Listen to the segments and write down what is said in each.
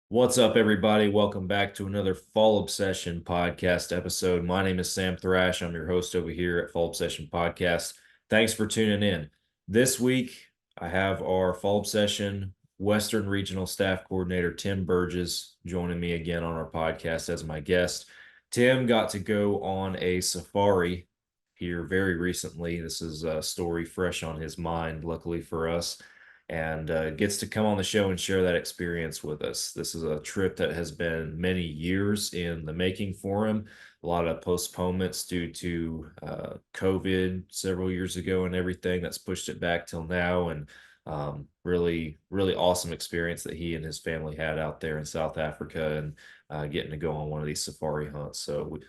What's up, everybody? Welcome back to another Fall Obsession podcast episode. My name is Sam Thrash. I'm your host over here at Fall Obsession Podcast. Thanks for tuning in. This week, I have our Fall Obsession Western Regional Staff Coordinator, Tim Berges, joining me again on our podcast as my guest. Tim got to go on a safari here very recently. This is a story fresh on his mind, luckily for us, and gets to come on the show and share that experience with us. This is a trip that has been many years in the making for him. A lot of postponements due to COVID several years ago and everything that's pushed it back till now. And really, really awesome experience that he and his family had out there in South Africa and getting to go on one of these safari hunts. So we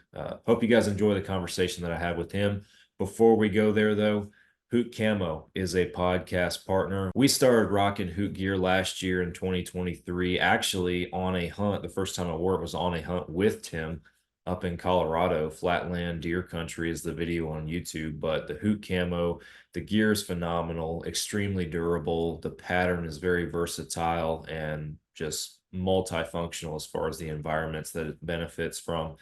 hope you guys enjoy the conversation that I had with him. Before we go there, though, Hoot Camo is a podcast partner. We started rocking Hoot gear last year in 2023, actually on a hunt. The first time I wore it was on a hunt with Tim up in Colorado. Flatland deer country is the video on YouTube, but the Hoot Camo, the gear is phenomenal, extremely durable. The pattern is very versatile and just multifunctional as far as the environments that it benefits from.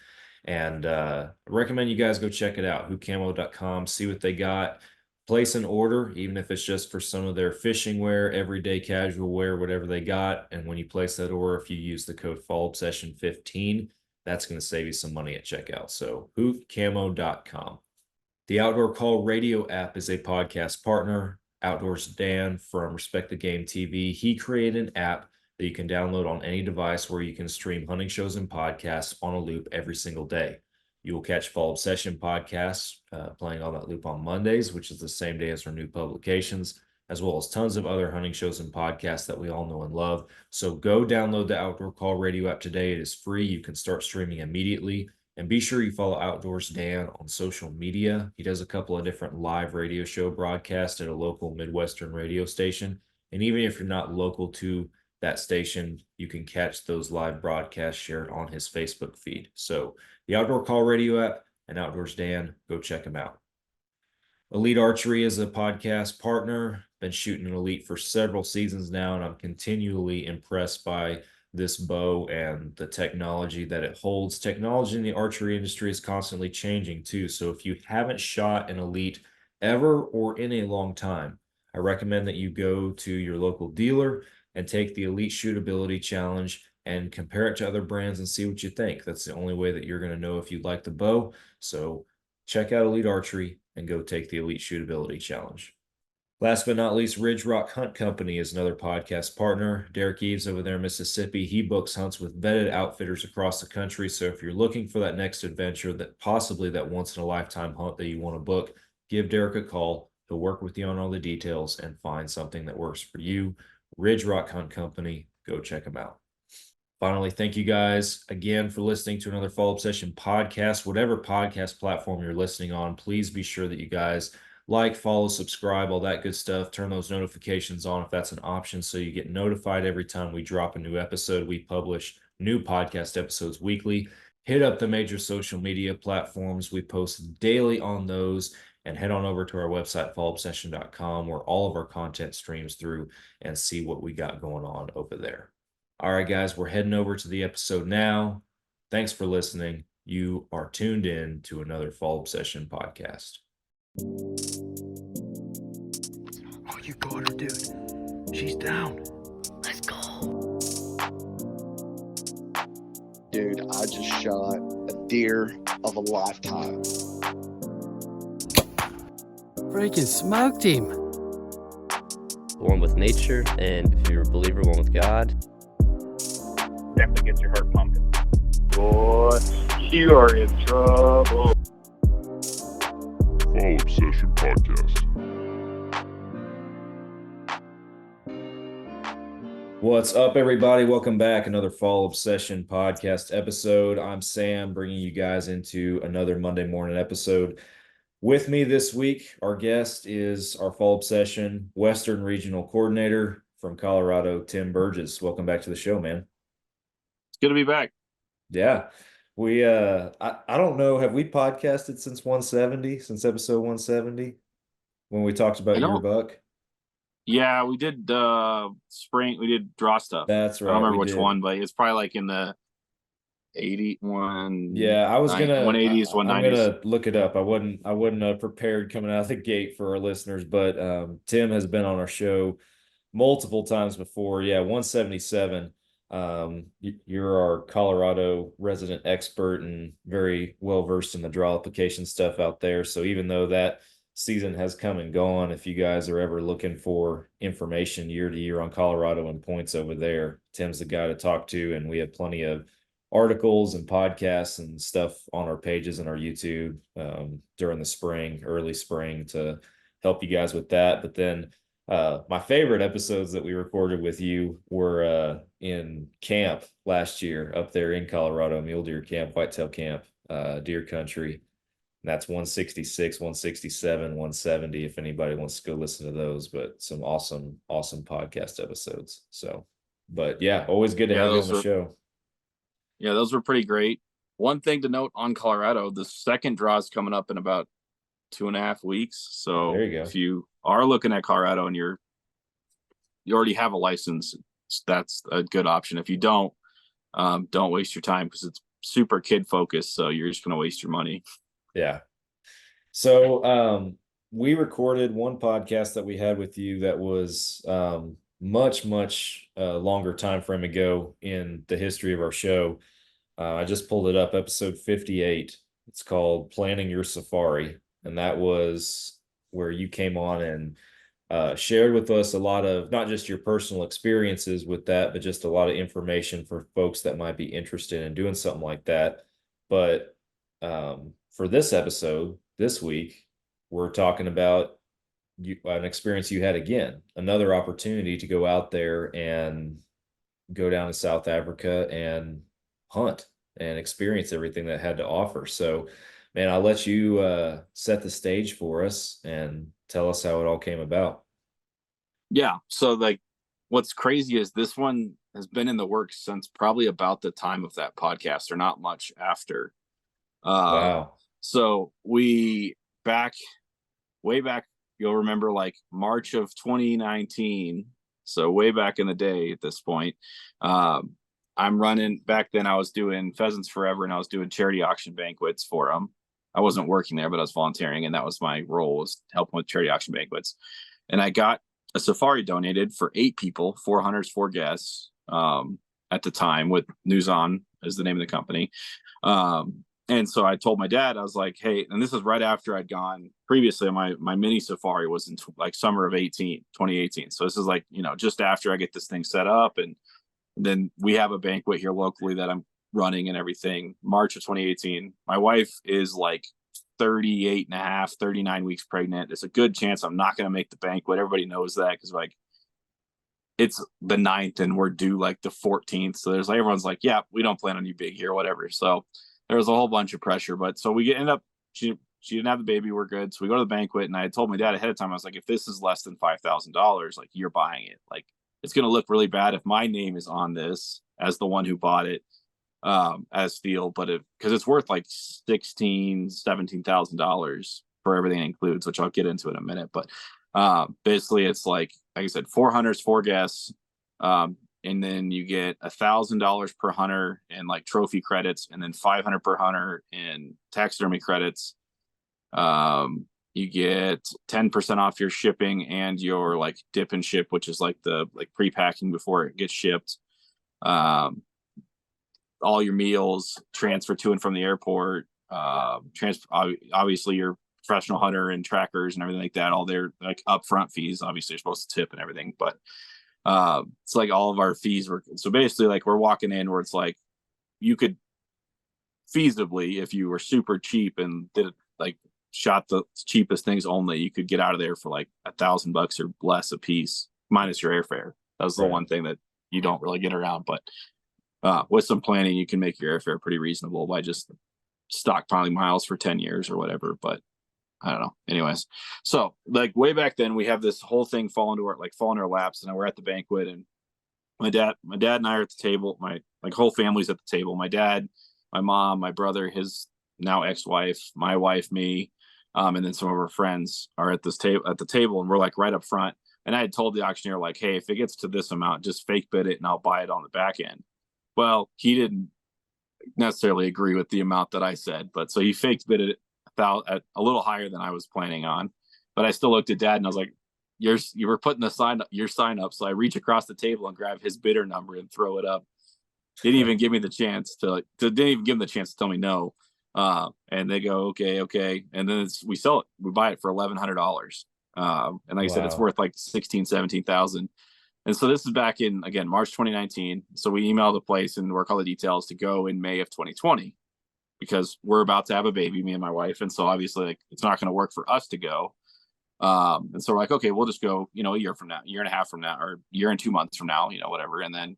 And I recommend you guys go check it out, hootcamo.com, see what they got. Place an order, even if it's just for some of their fishing wear, everyday casual wear, whatever they got. And when you place that order, if you use the code FallObsession15, that's going to save you some money at checkout. So hootcamo.com. The Outdoor Call Radio app is a podcast partner. Outdoors Dan from Respect the Game TV, he created an app that you can download on any device where you can stream hunting shows and podcasts on a loop every single day. You will catch Fall Obsession podcasts playing on that loop on Mondays, which is the same day as our new publications, as well as tons of other hunting shows and podcasts that we all know and love. So go download the Outdoor Call Radio app today. It is free. You can start streaming immediately. And be sure you follow Outdoors Dan on social media. He does a couple of different live radio show broadcasts at a local Midwestern radio station. And even if you're not local to that station, you can catch those live broadcasts shared on his Facebook feed. So the Outdoor Call Radio app and Outdoors Dan, go check them out. Elite Archery is a podcast partner. Been shooting an Elite for several seasons now, and I'm continually impressed by this bow and the technology that it holds. Technology in the archery industry is constantly changing too. So if you haven't shot an Elite ever or in a long time, I recommend that you go to your local dealer and take the Elite Shootability Challenge and compare it to other brands and see what you think. That's the only way that you're going to know if you like the bow. So check out Elite Archery and go take the Elite Shootability Challenge. Last but not least, Ridge Rock Hunt Company is another podcast partner. Derek Eves over there in Mississippi, he books hunts with vetted outfitters across the country. So if you're looking for that next adventure, that possibly that once in a lifetime hunt that you want to book, give Derek a call. He'll work with you on all the details and find something that works for you. Ridge Rock Hunt Company, go check them out. Finally, thank you guys again for listening to another Fall Obsession podcast. Whatever podcast platform you're listening on, please be sure that you guys like, follow, subscribe, all that good stuff. Turn those notifications on if that's an option so you get notified every time we drop a new episode. We publish new podcast episodes weekly. Hit up the major social media platforms. We post daily on those. And head on over to our website, fallobsession.com, where all of our content streams through, and see what we got going on over there. All right, guys, we're heading over to the episode now. Thanks for listening. You are tuned in to another Fall Obsession podcast. Oh, you got her, dude. She's down. Let's go. Dude, I just shot a deer of a lifetime. Freaking smoked him. One with nature, and if you're a believer, one with God. Definitely gets your heart pumping. Boy, you are in trouble. Fall Obsession Podcast. What's up, everybody? Welcome back. Another Fall Obsession podcast episode. I'm Sam, bringing you guys into another Monday morning episode. With me this week, our guest is our Fall Obsession Western Regional Coordinator from Colorado, Tim Berges. Welcome back to the show, man. It's good to be back. Yeah. We I don't know, have we podcasted since 170, since episode 170 when we talked about your buck? Yeah, we did spring. We did draw stuff. That's I don't right. remember We which did. one, but it's probably like in the 81. Yeah, I was gonna. 180s, I'm 190s. gonna look it up. I wasn't prepared coming out of the gate for our listeners, but Tim has been on our show multiple times before. Yeah, 177. You're our Colorado resident expert and very well versed in the draw application stuff out there. So even though that season has come and gone, if you guys are ever looking for information year to year on Colorado and points over there, Tim's the guy to talk to, and we have plenty of articles and podcasts and stuff on our pages and our YouTube during the spring, early spring, to help you guys with that. But then my favorite episodes that we recorded with you were in camp last year up there in Colorado, mule deer camp, whitetail camp, deer country. And that's 166, 167, 170 if anybody wants to go listen to those. But some awesome podcast episodes. So, but yeah, always good to have you on the show. Yeah, those were pretty great. One thing to note on Colorado, the second draw is coming up in about 2.5 weeks. So there you go. If you are looking at Colorado and you already have a license, that's a good option. If you don't waste your time, because it's super kid focused. So you're just going to waste your money. Yeah. So we recorded one podcast that we had with you that was much longer time frame ago in the history of our show. I just pulled it up, episode 58. It's called Planning Your Safari, and that was where you came on and shared with us a lot of not just your personal experiences with that, but just a lot of information for folks that might be interested in doing something like that. But for this episode this week, we're talking about an experience you had again, another opportunity to go out there and go down to South Africa and hunt and experience everything that had to offer. So, man, I'll let you set the stage for us and tell us how it all came about. Yeah. So like what's crazy is this one has been in the works since probably about the time of that podcast, or not much after. Wow. So way back, you'll remember like March of 2019. So way back in the day at this point, I'm running. Back then I was doing Pheasants Forever, and I was doing charity auction banquets for them. I wasn't working there, but I was volunteering, and that was my role, was helping with charity auction banquets. And I got a safari donated for 8 people, 4 hunters, 4 guests, at the time, with News On is the name of the company. And so I told my dad, I was like, hey, and this is right after I'd gone previously. My mini safari was in like summer of 2018. So this is like, just after I get this thing set up. And then we have a banquet here locally that I'm running and everything. March of 2018. My wife is like 38 and a half, 39 weeks pregnant. It's a good chance I'm not going to make the banquet. Everybody knows that, because like it's the 9th and we're due like the 14th. So there's like, everyone's like, yeah, we don't plan on you big here, whatever. So there was a whole bunch of pressure. But so we end up, she didn't have the baby. We're good. So we go to the banquet, and I told my dad ahead of time, I was like, if this is less than $5,000, like, you're buying it. Like, it's going to look really bad if my name is on this as the one who bought it, as field, but because it's worth like $17,000 for everything it includes, which I'll get into in a minute. But basically it's like I said, 4 hunters, 4 guests, and then you get $1,000 per hunter in like trophy credits, and then $500 per hunter in taxidermy credits. You get 10% off your shipping and your like dip and ship, which is like the pre-packing before it gets shipped. All your meals transfer to and from the airport. Obviously your professional hunter and trackers and everything like that, all their like upfront fees. Obviously you're supposed to tip and everything, but it's like all of our fees were, so basically like we're walking in where it's like you could feasibly, if you were super cheap and did like shot the cheapest things only, you could get out of there for like $1,000 or less a piece, minus your airfare. That was the one thing that you don't really get around, but with some planning you can make your airfare pretty reasonable by just stockpiling miles for 10 years or whatever. But I don't know. Anyways, so like way back then, we have this whole thing fall into our laps, and we're at the banquet, and my dad and I are at the table. My like whole family's at the table. My dad, my mom, my brother, his now ex-wife, my wife, me, and then some of our friends are at the table, and we're like right up front. And I had told the auctioneer, like, hey, if it gets to this amount, just fake bid it and I'll buy it on the back end. Well, he didn't necessarily agree with the amount that I said, but so he faked bid it at a little higher than I was planning on. But I still looked at Dad and I was like, you were putting your sign up. So I reach across the table and grab his bidder number and throw it up. Didn't even give me the chance didn't even give him the chance to tell me no. And they go, okay. And then we sell it. We buy it for $1,100. And like I said, it's worth like 17,000. And so this is back in, again, March 2019. So we emailed the place and work all the details to go in May of 2020, because we're about to have a baby, me and my wife. And so obviously, like, it's not going to work for us to go. And so we're like, okay, we'll just go, a year from now, year and a half from now, or year and 2 months from now, whatever. And then,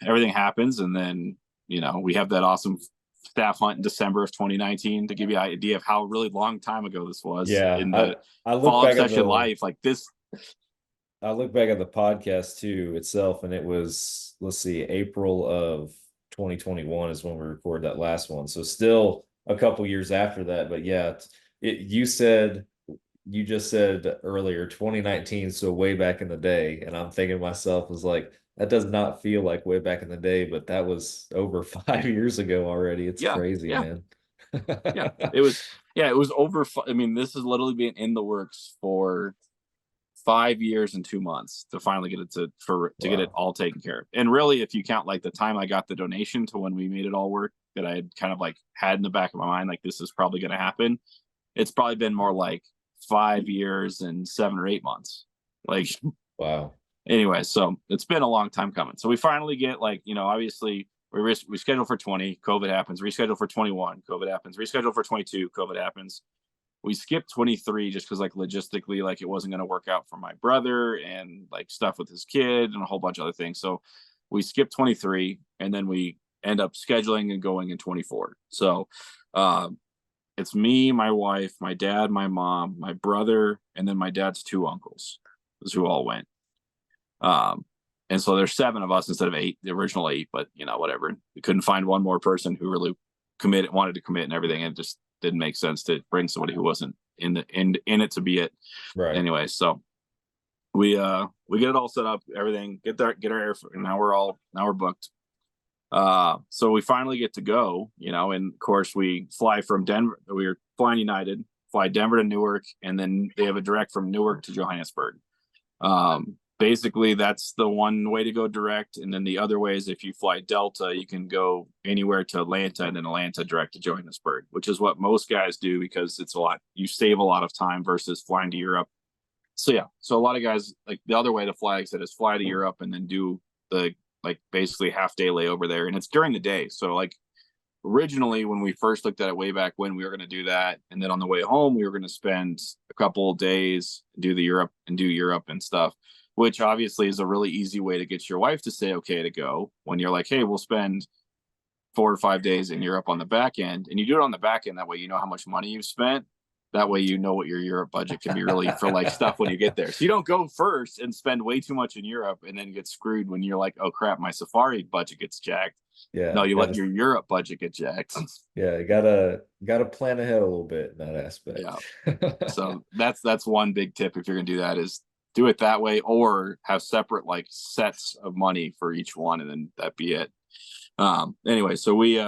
everything happens. And then, we have that awesome staff hunt in December of 2019, to give you an idea of how really long time ago this was. Yeah. In the I look fall back at obsession life, like this. I look back at the podcast too itself, and it was, let's see, April of 2021 is when we recorded that last one. So still a couple years after that. But yeah, you just said earlier 2019, so way back in the day. And I'm thinking to myself, was like, that does not feel like way back in the day, but that was over 5 years ago already. It's crazy, man. It was over. I mean, this has literally been in the works for 5 years and 2 months to finally get it to get it all taken care of. And really, if you count like the time I got the donation to when we made it all work, that I had kind of like had in the back of my mind, like, this is probably going to happen. It's probably been more like 5 years and 7 or 8 months. Like, wow. Anyway, so it's been a long time coming. So we finally get, like, obviously we schedule for 20, COVID happens, reschedule for 21, COVID happens, reschedule for 22, COVID happens. We skipped 23 just because, like, logistically, like, it wasn't going to work out for my brother and like stuff with his kid and a whole bunch of other things. So we skipped 23, and then we end up scheduling and going in 24. So it's me, my wife, my dad, my mom, my brother, and then my dad's 2 uncles is who all went. And so there's 7 of us instead of 8, the original 8, but whatever. We couldn't find one more person who really wanted to commit and everything. And it just didn't make sense to bring somebody who wasn't in it to be it. Right. Anyway, so we get it all set up, everything, get our air. Now we're booked. So we finally get to go, and of course we fly from Denver. We were flying United, fly Denver to Newark, and then they have a direct from Newark to Johannesburg. Basically that's the one way to go direct. And then the other way is if you fly Delta, you can go anywhere to Atlanta, and then Atlanta direct to Johannesburg, which is what most guys do, because it's you save a lot of time versus flying to Europe. So yeah, so a lot of guys, like, the other way to fly, like I said, is fly to Europe and then do the, like, basically half day layover there. And it's during the day. So, like, originally when we first looked at it way back when, we were going to do that. And then on the way home, we were going to spend a couple of days, do Europe and stuff, which obviously is a really easy way to get your wife to say okay to go, when you're like, hey, we'll spend 4 or 5 days in Europe on the back end. And you do it on the back end. That way, you know how much money you've spent. That way, you know what your Europe budget can be really for, like, stuff when you get there. So you don't go first and spend way too much in Europe and then get screwed when you're like, oh crap, my safari budget gets jacked. Yeah. No, you let your Europe budget get jacked. Yeah, you gotta plan ahead a little bit in that aspect. Yeah. So that's one big tip if you're gonna do that, is do it that way, or have separate, like, sets of money for each one, and then that be it. Anyway, so we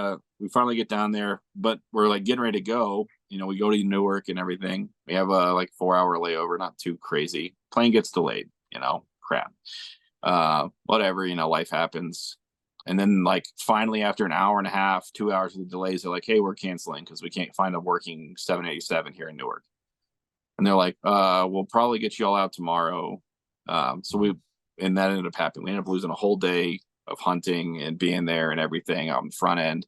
finally get down there, but we're like getting ready to go. We go to Newark and everything. We have a 4-hour layover, not too crazy. Plane gets delayed, crap. Whatever, life happens. And then, like, finally after an hour and a half, 2 hours of the delays, they're like, hey, we're canceling because we can't find a working 787 here in Newark. And they're like, we'll probably get you all out tomorrow. And that ended up happening. We ended up losing a whole day of hunting and being there and everything on the front end,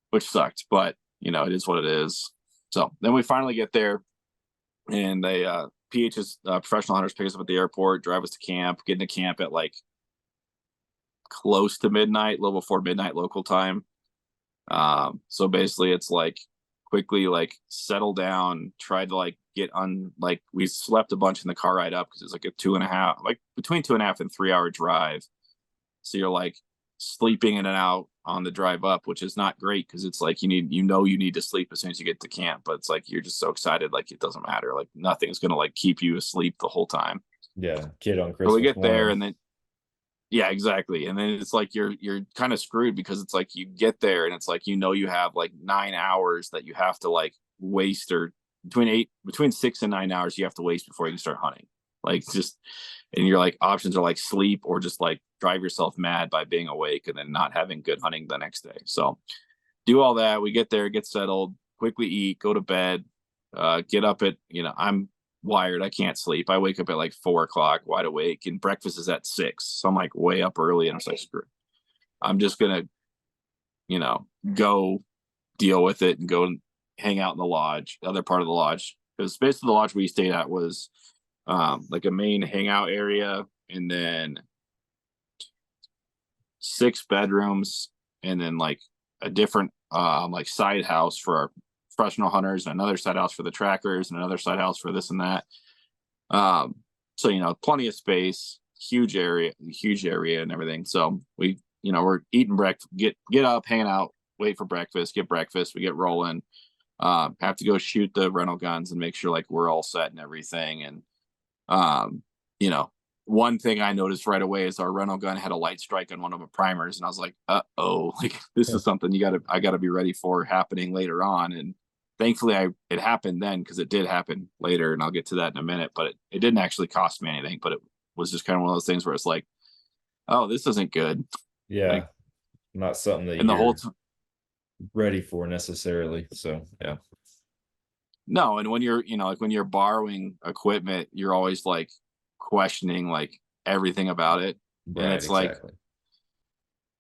which sucked, but it is what it is. So then we finally get there, and they PH's professional hunters pick us up at the airport, drive us to camp, get into camp at like close to midnight, a little before midnight local time. So basically it's like quickly, like, settle down, try to, like, get on, like, we slept a bunch in the car ride up because it's like a 2.5, like between 2.5 and 3 hour drive. So you're like sleeping in and out on the drive up, which is not great because it's like you need to sleep as soon as you get to camp, but it's like you're just so excited, like it doesn't matter, like nothing's gonna like keep you asleep the whole time. Yeah, kid on But we Christmas get there morning. and then yeah, exactly. And then it's like you're kind of screwed because it's like you get there and it's like you have like 9 hours that you have to like waste, or between 6 and 9 hours you have to waste before you can start hunting. Like just, and your like options are like sleep or just like drive yourself mad by being awake and then not having good hunting the next day. So do all that. We get there, get settled, quickly eat, go to bed, get up at, I'm wired. I can't sleep. I wake up at like 4 o'clock wide awake, and breakfast is at 6. So I'm like way up early and I'm like, screw it. I'm just going to, go deal with it and go and hang out in the lodge, the other part of the lodge. Because basically the lodge we stayed at was like a main hangout area, and then 6 bedrooms, and then like a different like side house for our professional hunters, and another side house for the trackers, and another side house for this and that. So plenty of space, huge area and everything. So we're eating breakfast, get up, hanging out, wait for breakfast, get breakfast, we get rolling. Have to go shoot the rental guns and make sure like we're all set and everything. And one thing I noticed right away is our rental gun had a light strike on one of the primers, and I was like, like this is something I gotta be ready for happening later on. And thankfully it happened then, because it did happen later, and I'll get to that in a minute. But it didn't actually cost me anything, but it was just kind of one of those things where it's like, oh, this isn't good. Yeah, like, not something that and the whole ready for necessarily. So yeah. No, and when you're like when you're borrowing equipment, you're always like questioning like everything about it. Right, And it's exactly. like,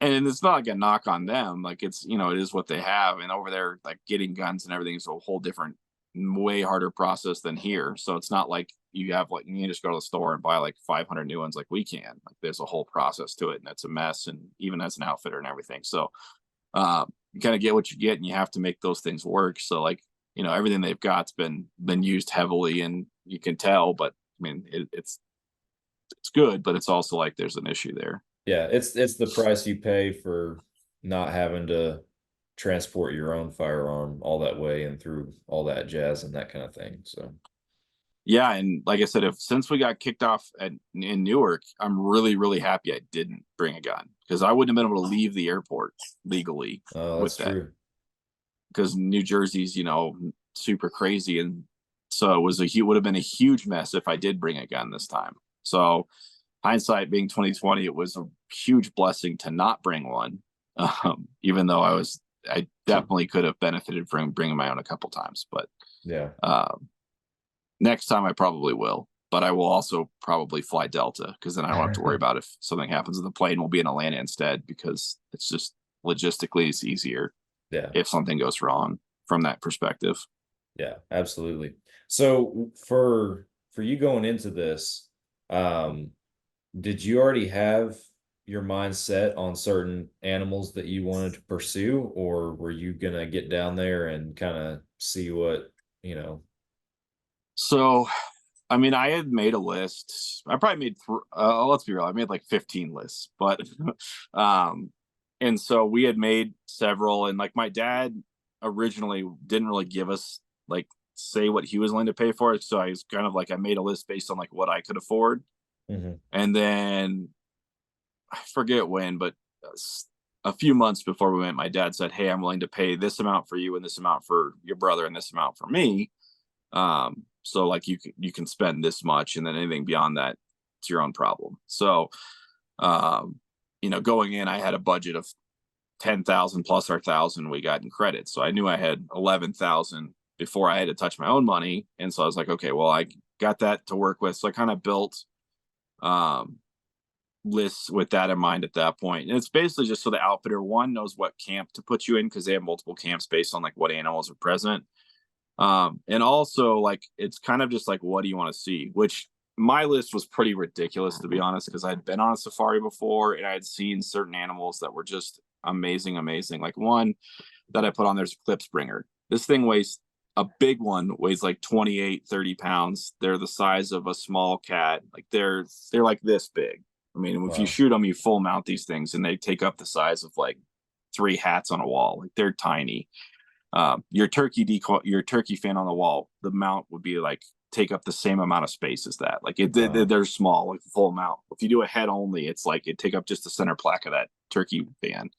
and it's not like a knock on them, like it's it is what they have. And over there, like getting guns and everything is a whole different, way harder process than here. So it's not like you have like, you can just go to the store and buy like 500 new ones like we can. Like there's a whole process to it, and it's a mess, and even as an outfitter and everything. So you kind of get what you get, and you have to make those things work. So like, everything they've got's been used heavily, and you can tell. But I mean, it's good, but it's also like there's an issue there. Yeah, it's the price you pay for not having to transport your own firearm all that way and through all that jazz and that kind of thing. So Yeah, and like I said, since we got kicked off in Newark, I'm really, really happy I didn't bring a gun, because I wouldn't have been able to leave the airport legally that's with that. true. Because New Jersey's, super crazy, and so it would have been a huge mess if I did bring a gun this time. So hindsight being 2020, it was a huge blessing to not bring one, even though I definitely could have benefited from bringing my own a couple times. But Yeah. next time I probably will. But I will also probably fly Delta, because then I don't have to worry about if something happens in the plane. We'll be in Atlanta instead, because it's just logistically it's easier Yeah. if something goes wrong from that perspective. Yeah, absolutely. So for you going into this, did you already have your mind set on certain animals that you wanted to pursue, or were you gonna get down there and kind of see what, So, I mean, I had made a list. I probably made let's be real, I made like 15 lists, but and so we had made several, and like my dad originally didn't really give us like say what he was willing to pay for it. So I was kind of like, I made a list based on like what I could afford. And then I forget when, but a few months before we went, my dad said, "Hey, I'm willing to pay this amount for you, and this amount for your brother, and this amount for me. So like you can spend this much, and then anything beyond that, it's your own problem." So, going in, I had a budget of 10,000 plus our 1,000 we got in credit. So I knew I had 11,000 before I had to touch my own money. And so I was like, okay, well, I got that to work with. So I kind of built lists with that in mind at that point. And it's basically just so the outfitter, one, knows what camp to put you in, because they have multiple camps based on like what animals are present. And also like, it's kind of just like, what do you want to see? Which my list was pretty ridiculous, to be honest, because I'd been on a safari before, and I had seen certain animals that were just amazing. Like one that I put on there's a Klipspringer. This thing a big one weighs like 28, 30 pounds. They're the size of a small cat. Like they're like this big. I mean, if Wow. you shoot them, you full mount these things, and they take up the size of like 3 hats on a wall. Like they're tiny. Your turkey fan on the wall, the mount would be like take up the same amount of space as that. Like they're small, like full mount. If you do a head only, it's like it take up just the center plaque of that turkey fan,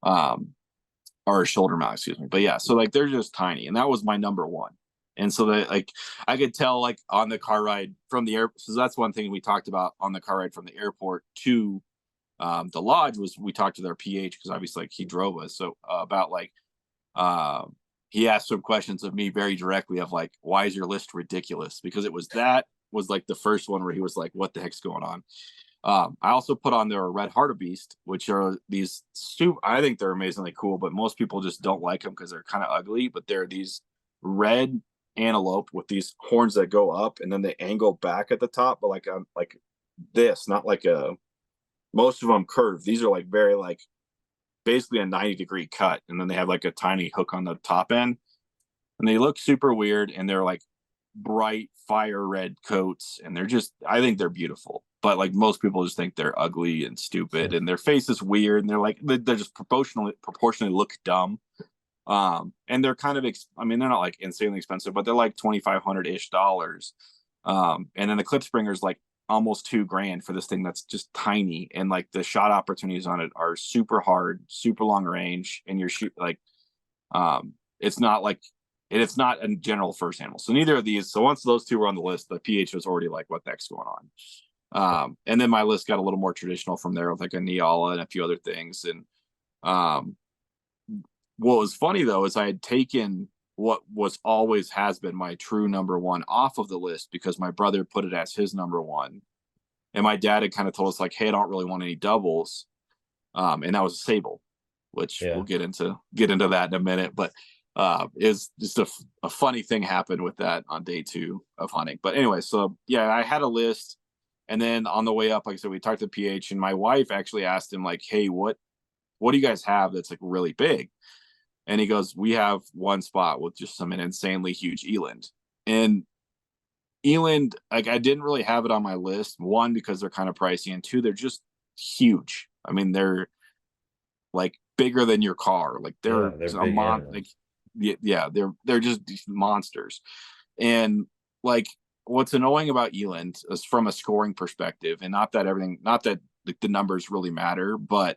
or a shoulder mount, excuse me. But yeah, so like they're just tiny, and that was my number one. And so that like I could tell like on the car ride from the air. So that's one thing we talked about on the car ride from the airport to the lodge was we talked to their PH because obviously like he drove us. So about like he asked some questions of me very directly of like, why is your list ridiculous? Because it was like the first one where he was like, what the heck's going on? I also put on their red hartebeest, which are these I think they're amazingly cool, but most people just don't like them because they're kind of ugly. But they're these red antelope with these horns that go up and then they angle back at the top, but like this, not like most of them curve. These are like very like basically a 90-degree cut, and then they have like a tiny hook on the top end, and they look super weird, and they're like bright fire red coats, and they're just, I think they're beautiful, but like most people just think they're ugly and stupid, and their face is weird, and they're just proportionally look dumb. And they're kind of I mean, they're not like insanely expensive, but they're like $2,500-ish. And then the clip springer's like almost $2,000 for this thing that's just tiny, and like the shot opportunities on it are super hard, super long range, and you're like it's not a general first animal. So neither of these. So once those two were on the list, the PH was already like, what the heck's going on? And then my list got a little more traditional from there with like a Neala and a few other things. And what was funny though is I had taken what was always has been my true number one off of the list because my brother put it as his number one, and my dad had kind of told us like, hey, I don't really want any doubles, and that was a Sable, which we'll get into that in a minute. But is just a funny thing happened with that on day 2 of hunting. But anyway, so yeah, I had a list, and then on the way up, like I said, we talked to PH, and my wife actually asked him like, hey, what do you guys have that's like really big? And he goes, we have one spot with just some insanely huge Eland. And Eland, like I didn't really have it on my list. One, because they're kind of pricey, and two, they're just huge. I mean, they're like bigger than your car. Like they're like they're just monsters. And like what's annoying about Eland is from a scoring perspective, and not that like the numbers really matter, but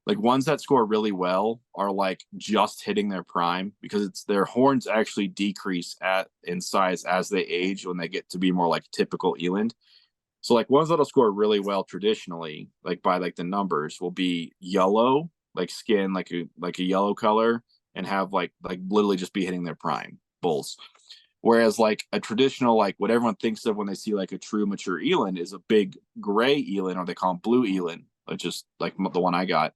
like ones that score really well are like just hitting their prime, because their horns actually decrease in size as they age when they get to be more like typical Eland. So like ones that'll score really well traditionally, like by like the numbers, will be yellow, like skin, like a yellow color, and have like literally just be hitting their prime bulls. Whereas like a traditional, like what everyone thinks of when they see like a true mature Eland is a big gray Eland, or they call them blue Eland, which is like the one I got,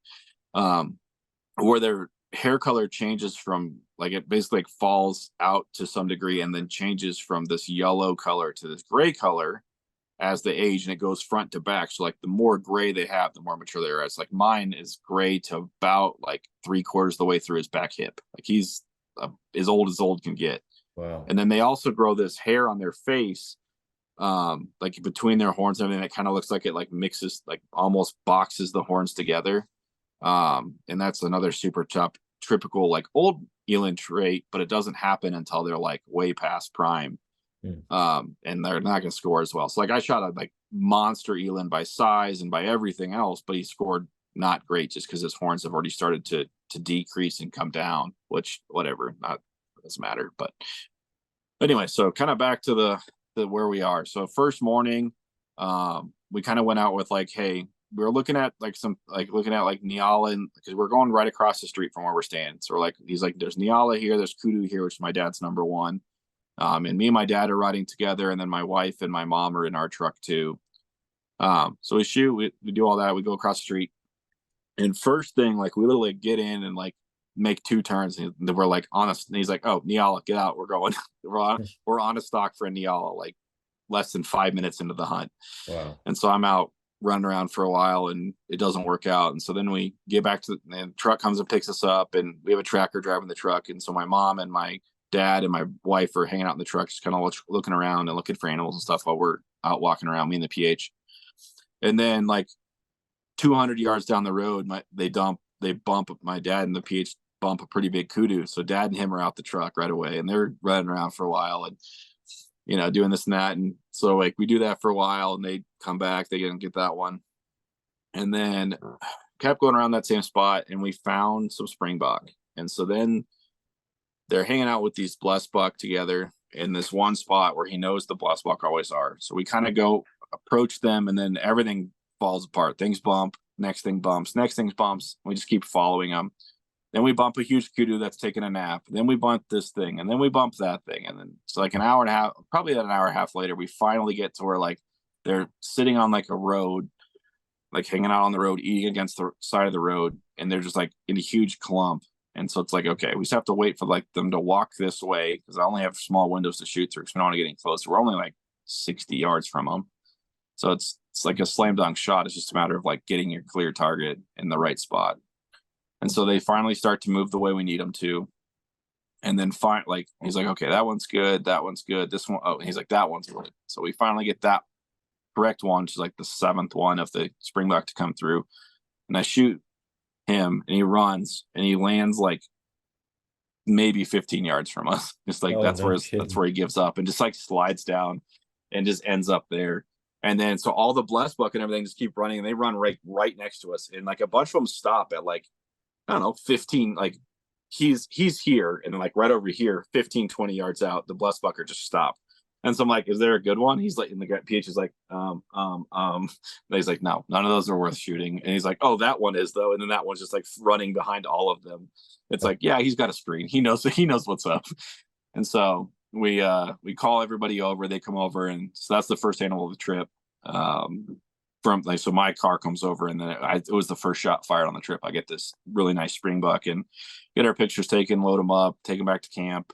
where their hair color changes from like it basically like falls out to some degree and then changes from this yellow color to this gray color as they age, and it goes front to back. So like the more gray they have, the more mature they are. It's like mine is gray to about like 3/4 of the way through his back hip. Like he's as old can get. Wow. And then they also grow this hair on their face, like between their horns and everything, that kind of looks like it like mixes, like almost boxes the horns together. And that's another super typical like old Eland trait, but it doesn't happen until they're like way past prime. And they're not going to score as well. So like I shot a like monster Eland by size and by everything else, but he scored not great just because his horns have already started to decrease and come down, which whatever, doesn't matter. But anyway, so kind of back to the where we are. So first morning, we kind of went out with like, hey, we were looking at like Neala, because we're going right across the street from where we're staying. So we're like, he's like, there's Neala here, there's Kudu here, which is my dad's number one. And me and my dad are riding together, and then my wife and my mom are in our truck too. So we shoot, we do all that, we go across the street, and first thing, like we literally get in and like make 2 turns, and we're like honest, and he's like, oh, Neala, get out, we're going. we're on a stock for a Neala, like less than 5 minutes into the hunt. Wow. And so I'm out running around for a while, and it doesn't work out. And so then we get back to the truck, comes and picks us up, and we have a tracker driving the truck. And so my mom and my dad and my wife are hanging out in the truck, just kind of looking around and looking for animals and stuff while we're out walking around, me and the PH. And then like 200 yards down the road, they bump my dad and the PH bump a pretty big kudu. So dad and him are out the truck right away, and they're running around for a while and, you know, doing this and that. And so like we do that for a while, and they come back, they didn't get that one. And then kept going around that same spot, and we found some springbuck. And so then they're hanging out with these blessed buck together in this one spot where he knows the blessed buck always are. So we kind of go approach them, and then everything falls apart. Things bump, next thing bumps, next thing bumps. We just keep following them. Then we bump a huge kudu that's taking a nap. Then we bump this thing, and then we bump that thing. And then it's like an hour and a half, probably an hour and a half later, we finally get to where like they're sitting on like a road, like hanging out on the road, eating against the side of the road. And they're just like in a huge clump. And so it's like, okay, we just have to wait for like them to walk this way, because I only have small windows to shoot through because we don't want to get any closer. We're only like 60 yards from them. So it's like a slam dunk shot. It's just a matter of like getting your clear target in the right spot. And so they finally start to move the way we need them to. And then like he's like, okay, that one's good. That one's good. This one, oh, he's like, that one's good. So we finally get that correct one, which is like the 7th one of the springbuck to come through. And I shoot him, and he runs, and he lands like maybe 15 yards from us. Just like that's where he gives up and just like slides down and just ends up there. And then so all the blessed buck and everything just keep running, and they run right next to us. And like a bunch of them stop at like, I don't know, 15, like he's here, and then like right over here, 15, 20 yards out, the blessed bucker just stopped. And so I'm like, is there a good one? He's like, in the PH is like, and he's like, no, none of those are worth shooting. And he's like, oh, that one is though. And then that one's just like running behind all of them. It's like, yeah, he's got a screen. He knows what's up. And so we call everybody over, they come over. And so that's the first animal of the trip. From like, so my car comes over, and then it was the first shot fired on the trip. I get this really nice springbuck and get our pictures taken, load them up, take them back to camp.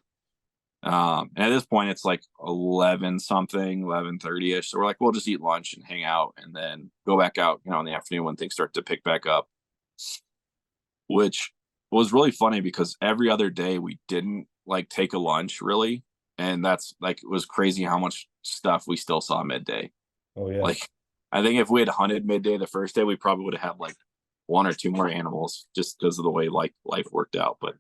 And at this point it's like 11:30 ish. So we're like, we'll just eat lunch and hang out, and then go back out, you know, in the afternoon when things start to pick back up, which was really funny because every other day we didn't like take a lunch really. And that's like, it was crazy how much stuff we still saw midday. Oh yeah. Like, I think if we had hunted midday the first day, we probably would have had like 1 or 2 more animals just because of the way like life worked out. But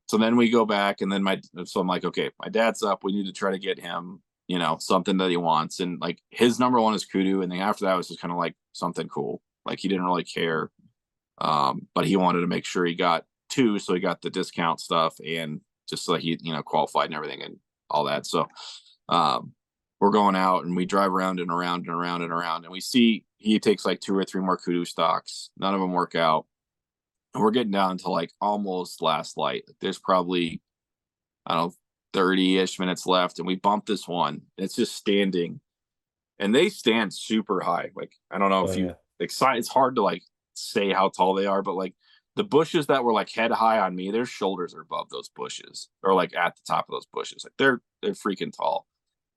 so then we go back, and then so I'm like, okay, my dad's up. We need to try to get him, you know, something that he wants. And like his number one is kudu. And then after that was just kind of like something cool. Like he didn't really care. But he wanted to make sure he got 2. So he got the discount stuff, and just so he, you know, qualified and everything and all that. So, we're going out, and we drive around and around and around and around, and we see he takes like 2 or 3 more kudu stocks. None of them work out. And we're getting down to like almost last light. There's probably, I don't know, 30-ish minutes left, and we bump this one. It's just standing, and they stand super high. Like, I don't know if you excite, it's hard to like say how tall they are, but like the bushes that were like head high on me, their shoulders are above those bushes, or like at the top of those bushes. Like they're freaking tall.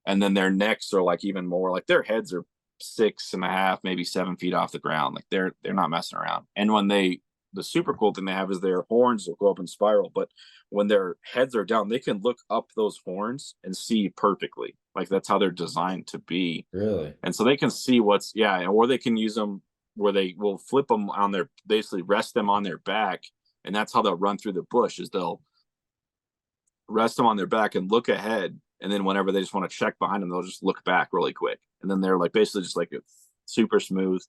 And then their necks are like even more, like their heads are 6.5, maybe 7 feet off the ground. Like they're not messing around. And when the super cool thing they have is their horns will go up and spiral, but when their heads are down, they can look up those horns and see perfectly. Like that's how they're designed to be. Really? And so they can see or they can use them where they will flip them on their, basically rest them on their back. And that's how they'll run through the bush, is they'll rest them on their back and look ahead. And then whenever they just want to check behind them, they'll just look back really quick. And then they're like basically just like super smooth.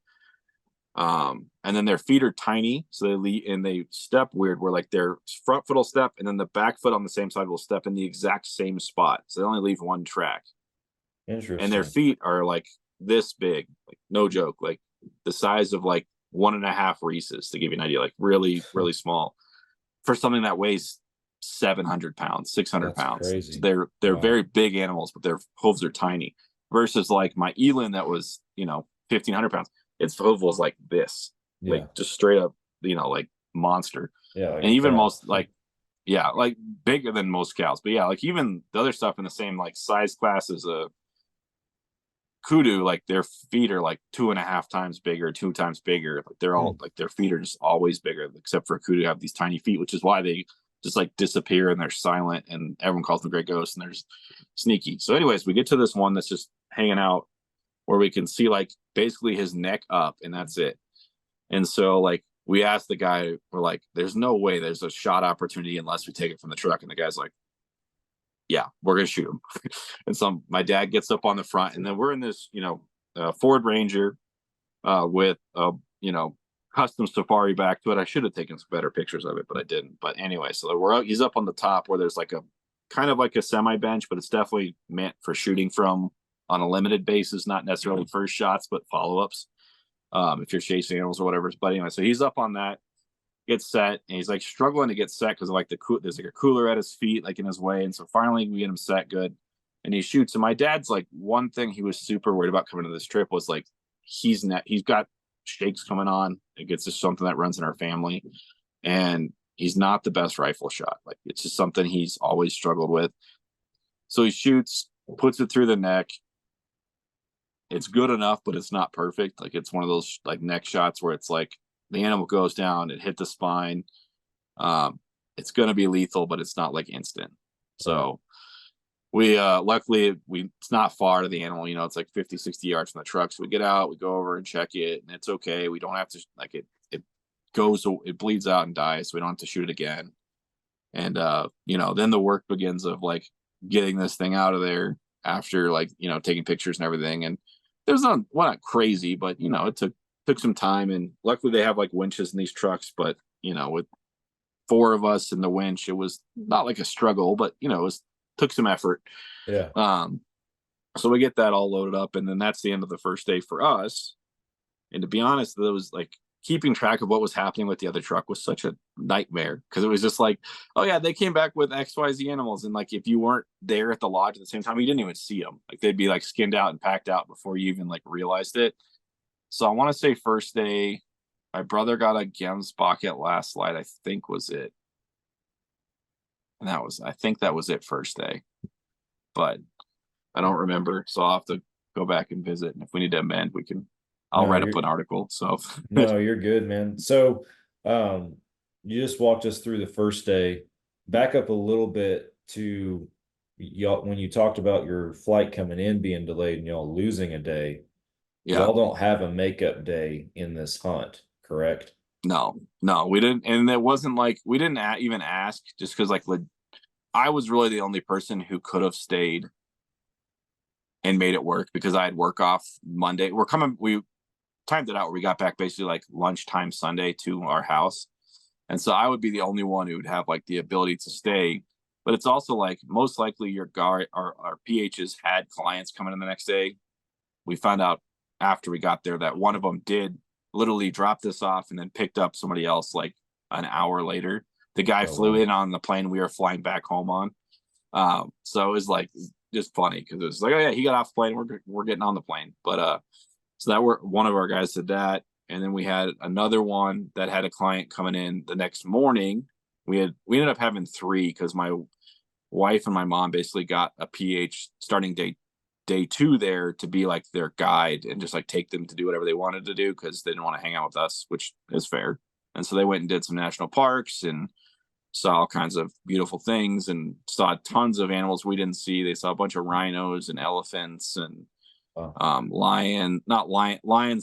And then their feet are tiny. So they step weird, where like their front foot will step, and then the back foot on the same side will step in the exact same spot. So they only leave one track. Interesting. And their feet are like this big, like no joke, like the size of like 1.5 Reese's, to give you an idea, like really, really small for something that weighs 700 pounds, 600 That's pounds. crazy. So they're Wow. very big animals, but their hooves are tiny, versus like my Eland that was, 1,500 pounds. Its hoof was like this, like just straight up, like monster. Yeah. Like and even most like bigger than most cows. But yeah, like even the other stuff in the same like size class as a kudu, like their feet are like 2.5 times bigger, 2 times bigger. Like they're all like their feet are just always bigger, except for kudu have these tiny feet, which is why they just like disappear and they're silent, and everyone calls them great ghosts, and they're just sneaky. So anyways, we get to this one that's just hanging out, where we can see like basically his neck up, and that's it. And so like we asked the guy, we're like, there's no way there's a shot opportunity unless we take it from the truck. And the guy's like, yeah, we're gonna shoot him. And so my dad gets up on the front, and then we're in this, Ford Ranger with custom safari back to it. I should have taken some better pictures of it, but I didn't. But anyway, so we're out. He's up on the top where there's like a kind of like a semi bench, but it's definitely meant for shooting from on a limited basis, not necessarily first shots, but follow ups. If you're chasing animals or whatever. But anyway, so he's up on that, gets set, and he's like struggling to get set because like there's like a cooler at his feet, like in his way. And so finally we get him set good, and he shoots. And my dad's like, one thing he was super worried about coming to this trip was like he's got shakes coming on. It's just something that runs in our family, and he's not the best rifle shot. Like it's just something he's always struggled with. So he shoots, puts it through the neck. It's good enough, but it's not perfect. Like it's one of those like neck shots where it's like the animal goes down, it hit the spine. It's going to be lethal, but it's not like instant. So we luckily it's not far to the animal, it's like 50, 60 yards from the truck. So we get out, we go over and check it, and it's okay. We don't have to like it bleeds out and dies, so we don't have to shoot it again. And then the work begins of like getting this thing out of there after like taking pictures and everything. And there's not crazy, but it took some time. And luckily they have like winches in these trucks, but with 4 of us in the winch, it was not like a struggle, but took some effort. Yeah. So we get that all loaded up, and then that's the end of the first day for us. And to be honest, there was like keeping track of what was happening with the other truck was such a nightmare, because it was just like, oh yeah, they came back with XYZ animals, and like if you weren't there at the lodge at the same time, you didn't even see them. Like they'd be like skinned out and packed out before you even like realized it. So I want to say first day, my brother got a Gemsbucket last light, I think was it. And I think that was it first day, but I don't remember. So I'll have to go back and visit. And if we need to amend, I'll write up an article. So no, you're good, man. So you just walked us through the first day. Back up a little bit to y'all when you talked about your flight coming in being delayed and y'all losing a day. Yeah. Y'all don't have a makeup day in this hunt, correct? No, we didn't. And it wasn't like we didn't even ask, just because like I was really the only person who could have stayed and made it work, because I had work off Monday. We timed it out where we got back basically like lunchtime Sunday to our house. And so I would be the only one who would have like the ability to stay. But it's also like most likely our PHs had clients coming in the next day. We found out after we got there that one of them did literally drop this off and then picked up somebody else like an hour later. The guy flew in on the plane we were flying back home on. So it was like just funny, because it was like, oh yeah, he got off the plane, we're getting on the plane. But so that one of our guys did that. And then we had another one that had a client coming in the next morning. We ended up having 3, because my wife and my mom basically got a PH starting day 2 there to be like their guide and just like take them to do whatever they wanted to do, because they didn't want to hang out with us, which is fair. And so they went and did some national parks and saw all kinds of beautiful things and saw tons of animals we didn't see. They saw a bunch of rhinos and elephants and lions,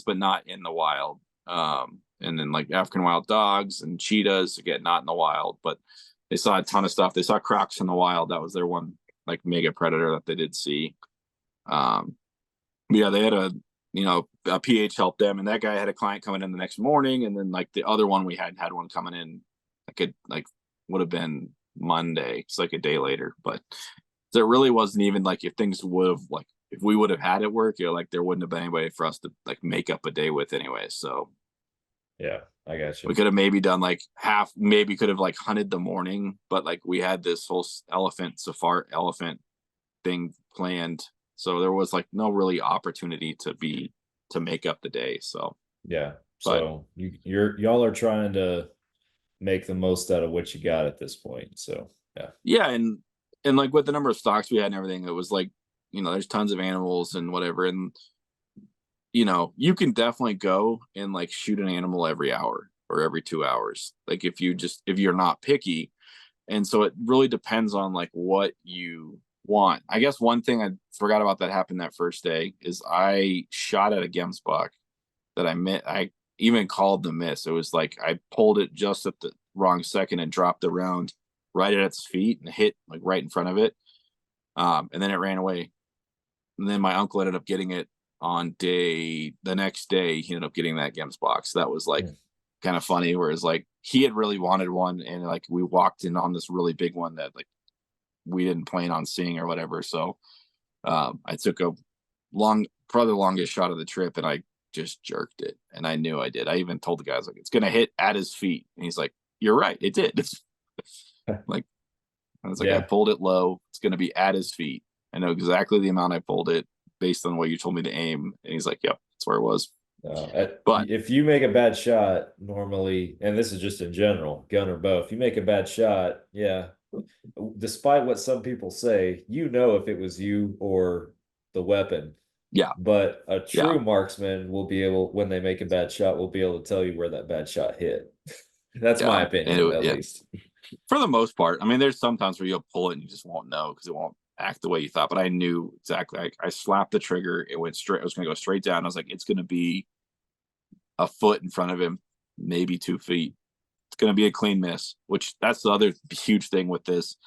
but not in the wild. And then like African wild dogs and cheetahs, again, not in the wild, but they saw a ton of stuff. They saw crocs in the wild. That was their one like mega predator that they did see. Yeah, they had a PH helped them, and that guy had a client coming in the next morning. And then like the other one we had one coming in like would have been Monday. It's like a day later, but there really wasn't even like, if things would have like, if we would have had it work, like there wouldn't have been anybody for us to like make up a day with anyway. So yeah, I got you. We could have maybe done like maybe could have like hunted the morning, but like we had this whole elephant thing planned. So there was like no really opportunity to make up the day. So yeah. So y'all are trying to make the most out of what you got at this point. So yeah. Yeah, and like with the number of stocks we had and everything, it was like, there's tons of animals and whatever. And you can definitely go and like shoot an animal every hour or every 2 hours. Like if you're not picky. And so it really depends on like what you I guess one thing I forgot about that happened that first day is I shot at a gemsbuck that I even called the miss. It was like I pulled it just at the wrong second and dropped the round right at its feet and hit like right in front of it. And then it ran away. And then my uncle ended up getting it on the next day. He ended up getting that gemsbuck. So that was like kind of funny. Whereas like he had really wanted one, and like we walked in on this really big one that like we didn't plan on seeing or whatever. So I took a probably the longest shot of the trip, and I just jerked it, and I knew I did. I even told the guys like it's gonna hit at his feet, and he's like, "You're right, it did." Like I was like, I pulled it low. It's gonna be at his feet. I know exactly the amount I pulled it based on what you told me to aim, and he's like, "Yep, that's where it was." But if you make a bad shot, normally, and this is just in general, gun or bow, if you make a bad shot, despite what some people say, if it was you or the weapon. Yeah. But a true marksman will be able, when they make a bad shot, will be able to tell you where that bad shot hit. That's my opinion, at least. For the most part. I mean, there's sometimes where you'll pull it and you just won't know because it won't act the way you thought. But I knew exactly. I slapped the trigger. It went straight. I was going to go straight down. I was like, it's going to be a foot in front of him, maybe 2 feet. It's going to be a clean miss, which that's the other huge thing with this.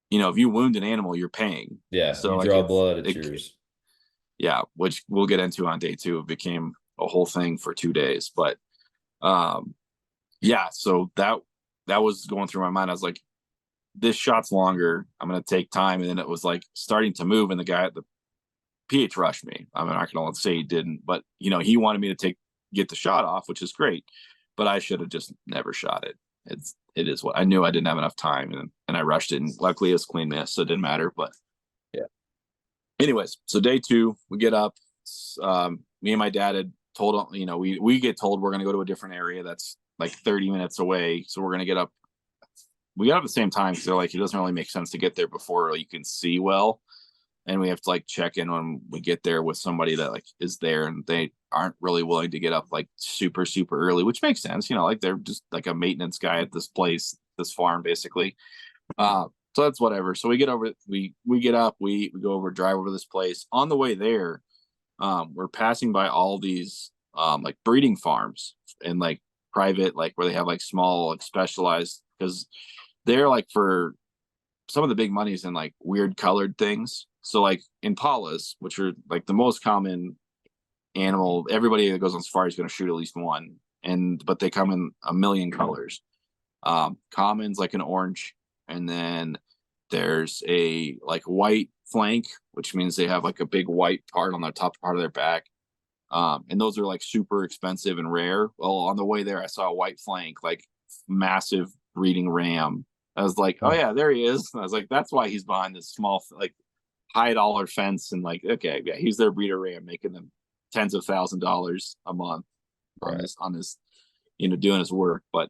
If you wound an animal, you're paying. Yeah. So you draw blood, it's yours. Yeah. Which we'll get into on day 2. It became a whole thing for 2 days. But so that was going through my mind. I was like, this shot's longer. I'm going to take time. And then it was like starting to move. And the guy at the PH rushed me. I'm not going to say he didn't, but he wanted me to get the shot off, which is great, but I should have just never shot it. It is what I knew. I didn't have enough time, and I rushed it, and luckily it was clean miss, so it didn't matter. But anyways, so day 2 we get up. Me and my dad had told we get told we're going to go to a different area that's like 30 minutes away, so we're going to get up. We got up at the same time because they're like, it doesn't really make sense to get there before you can see well, and we have to like check in when we get there with somebody that like is there, and they aren't really willing to get up like super early, which makes sense. Like they're just like a maintenance guy at this place, this farm basically. So that's whatever. So we get over, we get up, we go over, drive over this place. On the way there, we're passing by all these like breeding farms and like private, like where they have like small, like specialized, because they're like for some of the big monies in like weird colored things. So like Impalas, which are like the most common animal, everybody that goes on safari is going to shoot at least one, but they come in a million colors. Common's like an orange, and then there's a like white flank, which means they have like a big white part on the top part of their back. And those are like super expensive and rare. Well, on the way there, I saw a white flank, like massive breeding ram. I was like, oh yeah, there he is. And I was like, that's why he's behind this small, like high dollar fence. And like, okay, yeah, he's their breeder ram, making them tens of $1,000s a month on this, doing his work. But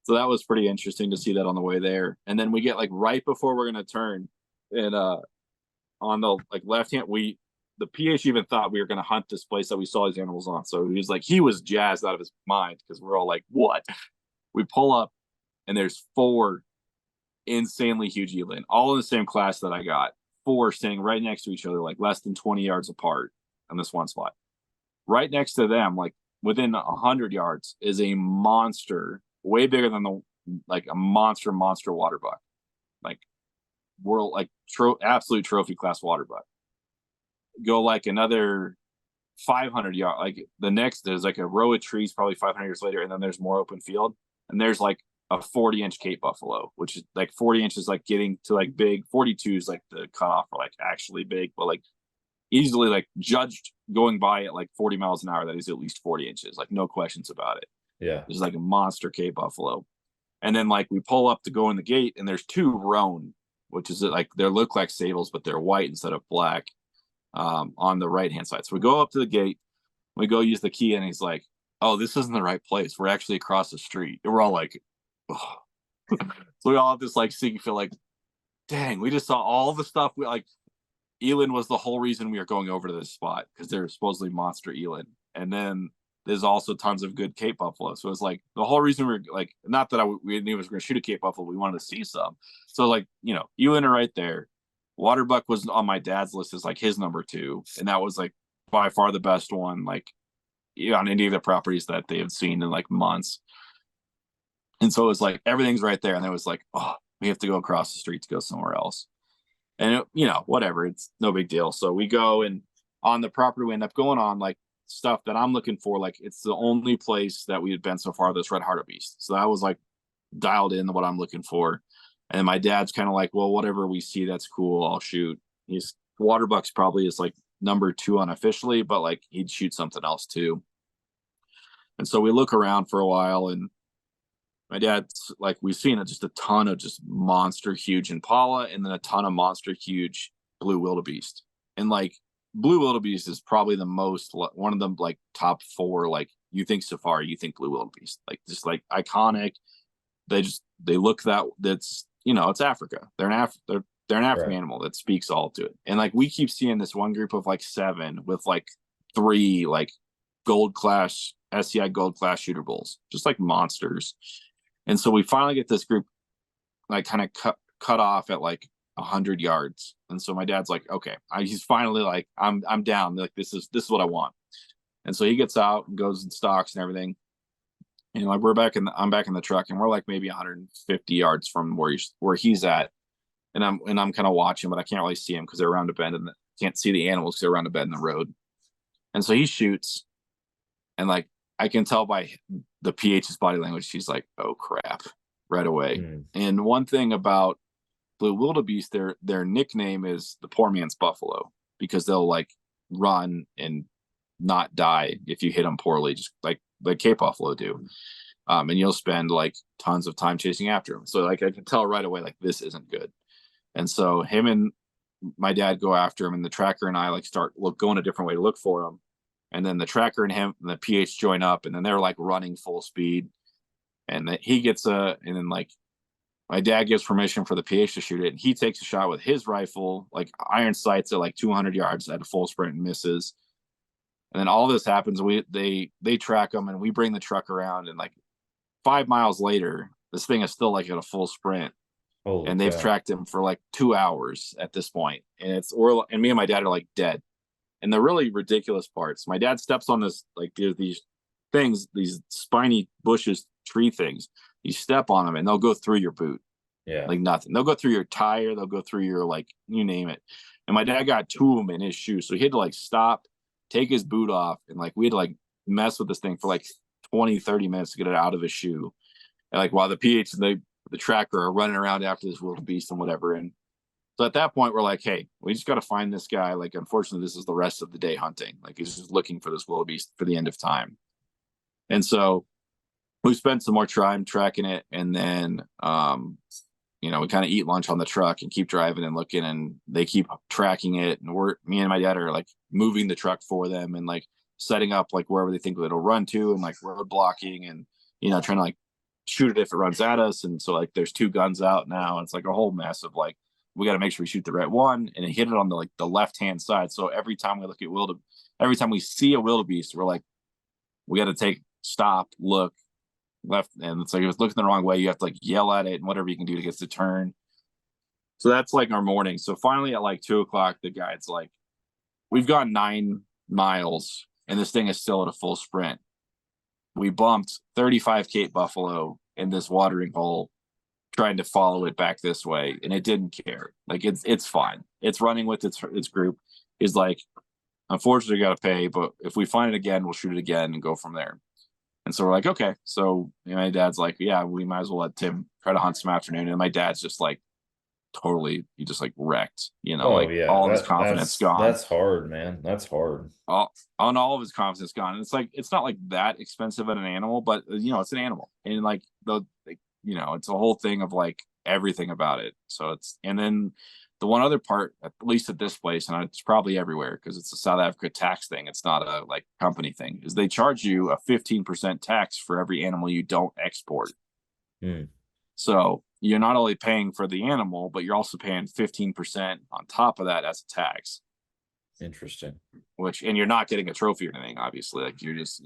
so that was pretty interesting to see that on the way there. And then we get like right before we're going to turn, and on the like left hand, the PH even thought we were going to hunt this place that we saw these animals on. So he was jazzed out of his mind, because we're all like, what? We pull up, and there's 4 insanely huge eland, all in the same class that I got. 4 standing right next to each other, like less than 20 yards apart on this one spot. Right next to them, like within 100 yards, is a monster, way bigger than a monster waterbuck, like world, like absolute trophy class waterbuck. Go like another 500 yards, like the next, there's like a row of trees, probably 500 years later, and then there's more open field, and there's like a 40-inch Cape buffalo, which is like 40 inches, like getting to like big. 42 is like the cutoff for like actually big, but like easily like judged going by at like 40 miles an hour that is at least 40 inches, like no questions about it. Yeah, there's like a monster Cape buffalo. And then like we pull up to go in the gate, and there's 2 roan, which is like they look like sables, but they're white instead of black, on the right hand side. So we go up to the gate, we go use the key, and he's like, oh, this isn't the right place, we're actually across the street. And we're all like, oh. So we all have this like sinking feel, like, dang, we just saw all the stuff. We like, eland was the whole reason we were going over to this spot, because they're supposedly monster eland. And then there's also tons of good Cape buffalo. So it's like the whole reason we were like, not that we knew we was going to shoot a Cape buffalo, we wanted to see some. So like, eland are right there. Waterbuck was on my dad's list as like his number 2, and that was like by far the best one, like on any of the properties that they had seen in like months. And so it was like everything's right there, and it was like, oh, we have to go across the street to go somewhere else. And it, whatever, it's no big deal. So we go, and on the property we end up going on like stuff that I'm looking for. Like it's the only place that we had been so far this red hartebeest. So that was like dialed in what I'm looking for. And my dad's kind of like, well, whatever we see that's cool, I'll shoot. He's Waterbuck's probably is like number 2 unofficially, but like he'd shoot something else too. And so we look around for a while, and my dad's like, we've seen just a ton of just monster huge Impala, and then a ton of monster huge blue wildebeest. And like blue wildebeest is probably the most, one of them like top 4, like you think safari, you think blue wildebeest, like just like iconic. They look that's it's Africa. They're an African animal that speaks all to it. And like we keep seeing this one group of like 7 with like 3 like gold class SCI gold class shooter bulls, just like monsters. And so we finally get this group like kind of cut off at like 100 yards. And so my dad's like, okay, he's finally like, I'm down. Like this is what I want. And so he gets out and goes and stalks and everything. And like I'm back in the truck, and we're like maybe 150 yards from where he's at, and I'm kind of watching, but I can't really see him because they're around a bend, and can't see the animals because they're around a bend in the road. And so he shoots, and like I can tell by the PH's body language, she's like, "Oh crap!" right away. And one thing about blue wildebeest, their nickname is the poor man's buffalo, because they'll like run and not die if you hit them poorly, just like Cape buffalo do. And you'll spend like tons of time chasing after them. So like I can tell right away, like this isn't good. And so him and my dad go after him, and the tracker and I like start going a different way to look for him. And then the tracker and him and the PH join up, and then they're like running full speed. And he gets and then like my dad gives permission for the PH to shoot it, and he takes a shot with his rifle, like iron sights at like 200 yards at a full sprint and misses. And then all this happens. They track them, and we bring the truck around, and like 5 miles later, this thing is still like at a full sprint. Holy and they've cow. tracked him for like 2 hours at this point. And and me and my dad are like dead. And the really ridiculous parts, my dad steps on this, like there's these things, these spiny bushes, tree things. You step on them and they'll go through your boot. Yeah. Like nothing. They'll go through your tire. They'll go through your, like, you name it. And my dad got 2 of them in his shoes. So he had to like stop, take his boot off. And like, we had to like mess with this thing for like 20, 30 minutes to get it out of his shoe. And like, while the PH and the tracker are running around after this wildebeest and whatever. And so at that point, we're like, hey, we just got to find this guy. Like, unfortunately, this is the rest of the day hunting. Like, he's just looking for this wildebeest for the end of time. And so we spent some more time tracking it. And then, we kind of eat lunch on the truck and keep driving and looking, and they keep tracking it. And me and my dad are like moving the truck for them and like setting up like wherever they think it'll run to, and like road blocking, and, trying to like shoot it if it runs at us. And so like there's 2 guns out now. And it's like a whole mess of like, we got to make sure we shoot the right one, and hit it on the left-hand side. So every time we look at every time we see a wildebeest, we're like, we got to stop, look left. And it's like, if it's looking the wrong way, you have to like yell at it and whatever you can do to get it to turn. So that's like our morning. So finally at like 2:00, the guide's like, we've gone 9 miles and this thing is still at a full sprint. We bumped 35 Cape buffalo in this watering hole, trying to follow it back this way, and it didn't care. Like it's fine. It's running with its group. Is like, unfortunately, got to pay, but if we find it again, we'll shoot it again and go from there. And so we're like, okay. So my dad's like, yeah, we might as well let Tim try to hunt some afternoon. And my dad's just like, totally, he just like wrecked. All his confidence gone. That's hard, man. That's hard. All of his confidence gone. And it's like, it's not like that expensive at an animal, but it's an animal, and like it's a whole thing of like everything about it. So and then the one other part, at least at this place, and it's probably everywhere because it's a South Africa tax thing, it's not a like company thing, is they charge you a 15% tax for every animal you don't export. So you're not only paying for the animal, but you're also paying 15% on top of that as a tax. Interesting. And you're not getting a trophy or anything, obviously. Like you're just,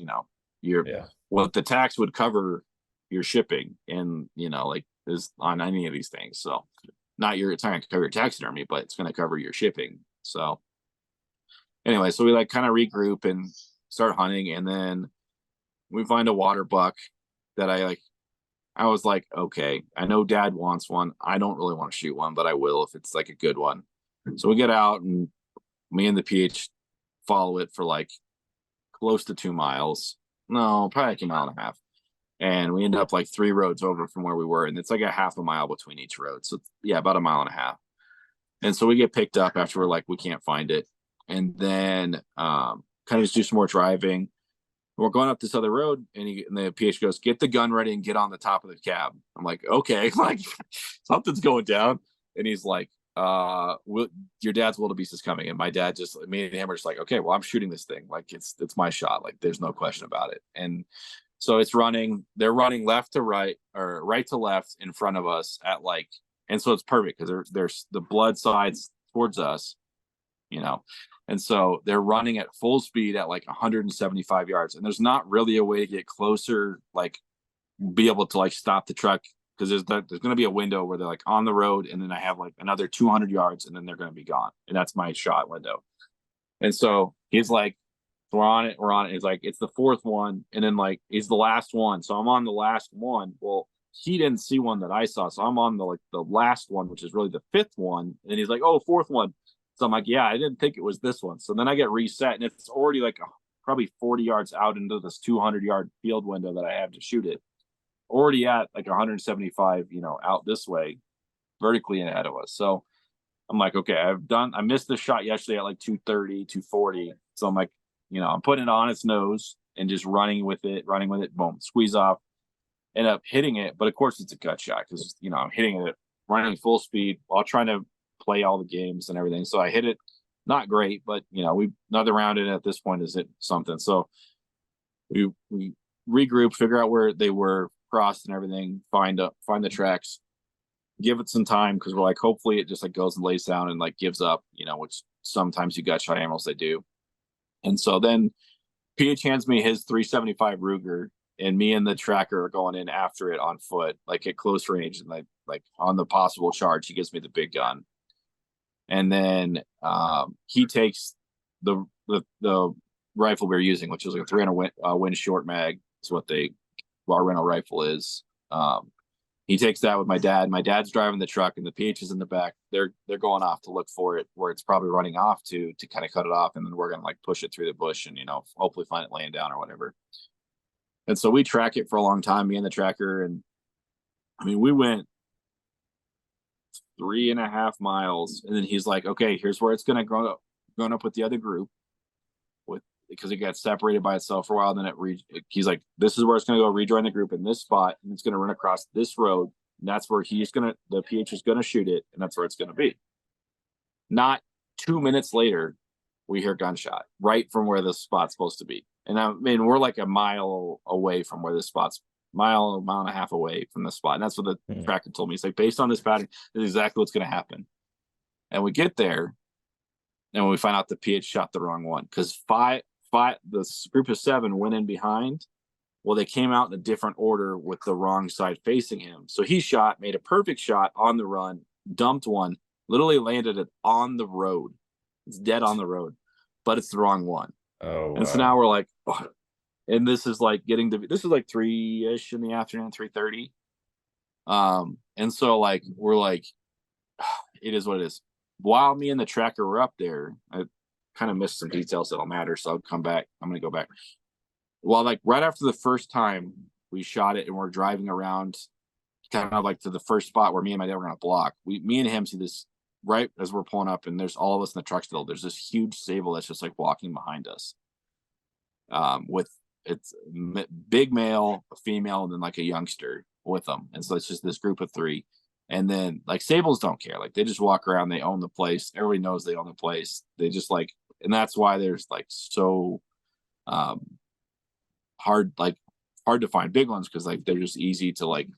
what the tax would cover your shipping, and like is on any of these things. So it's not going to cover your taxidermy, but it's going to cover your shipping. So anyway, so we like kind of regroup and start hunting, and then we find a waterbuck that I was like, okay, I know Dad wants one. I don't really want to shoot one, but I will if it's like a good one. So we get out, and me and the PH follow it for like close to 2 miles. No, probably like 1.5 miles. And we end up like 3 roads over from where we were. And it's like a 1/2 mile between each road. So yeah, about 1.5 miles. And so we get picked up after we're like, we can't find it. And then kind of just do some more driving. We're going up this other road, and the PH goes, "Get the gun ready and get on the top of the cab." I'm like, okay, like something's going down. And he's like, your dad's wildebeest is coming. And my dad me and him are just like, okay, well, I'm shooting this thing. Like it's my shot. Like there's no question about it. And so they're running left to right or right to left in front of us and so it's perfect because there's the blood sides towards us, and so they're running at full speed at like 175 yards, and there's not really a way to get closer, like be able to like stop the truck, because there's going to be a window where they're like on the road, and then I have like another 200 yards, and then they're going to be gone, and that's my shot window. And so he's like, we're on it. He's like, it's the 4th one, and then like he's the last one, so I'm on the last one. Well, he didn't see one that I saw, so I'm on the last one, which is really the 5th one, and he's like, oh, 4th one. So I'm like, yeah, I didn't think it was this one. So then I get reset, and it's already like probably 40 yards out into this 200-yard field window that I have to shoot it. Already at like 175, out this way, vertically ahead of us. So I'm like, okay, I missed the shot yesterday at like 230, 240. So I'm like, I'm putting it on its nose and just running with it, boom, squeeze off, end up hitting it. But of course it's a gut shot because, I'm hitting it running full speed while trying to play all the games and everything. So I hit it, not great, but we another round in at this point is it something. So we regroup, figure out where they were crossed and everything, find the tracks, give it some time, because we're like, hopefully it just like goes and lays down and like gives up, which sometimes you gut shot animals, they do. And so then PH hands me his 375 Ruger, and me and the tracker are going in after it on foot, like at close range, and like on the possible charge, he gives me the big gun. And then he takes the rifle we're using, which is like a 300 Win short mag. Is what our rental rifle is. He takes that with my dad. My dad's driving the truck, and the PH is in the back. They're going off to look for it, where it's probably running off to kind of cut it off, and then we're gonna like push it through the bush and hopefully find it laying down or whatever. And so we track it for a long time, me and the tracker, and I mean we went 3.5 miles, and then he's like, okay, here's where it's gonna grow up with the other group, because it got separated by itself for a while. Then he's like, this is where it's gonna go rejoin the group in this spot, and it's gonna run across this road, and that's where the PH is gonna shoot it, and that's where it's gonna be. Not 2 minutes later, we hear gunshot right from where this spot's supposed to be. And I mean, we're like 1 mile away from where this spot's mile and a half away from the spot. And that's what the tracker told me. He's like, based on this pattern, this is exactly what's going to happen. And we get there, and we find out the PH shot the wrong one, because this group of 7 went in behind. Well, they came out in a different order with the wrong side facing him. So he made a perfect shot on the run, dumped one, literally landed it on the road. It's dead on the road, but it's the wrong one. Oh, and so now we're like, oh. And this is like this is like 3-ish in the afternoon, 3:30. And so like we're like, it is what it is. While me and the tracker were up there, I kind of missed some details that'll matter, so I'll come back. I'm gonna go back. Well, like right after the first time we shot it, and we're driving around, kind of like to the first spot where me and my dad were gonna block. Me and him see this right as we're pulling up, and there's all of us in the truck still. There's this huge Sable that's just like walking behind us. With it's big male, a female, and then like a youngster with them. And so it's just this group of 3. And then like Sables don't care. Like they just walk around, they own the place. Everybody knows they own the place. They just like, and that's why there's like so hard to find big ones, because like they're just easy to like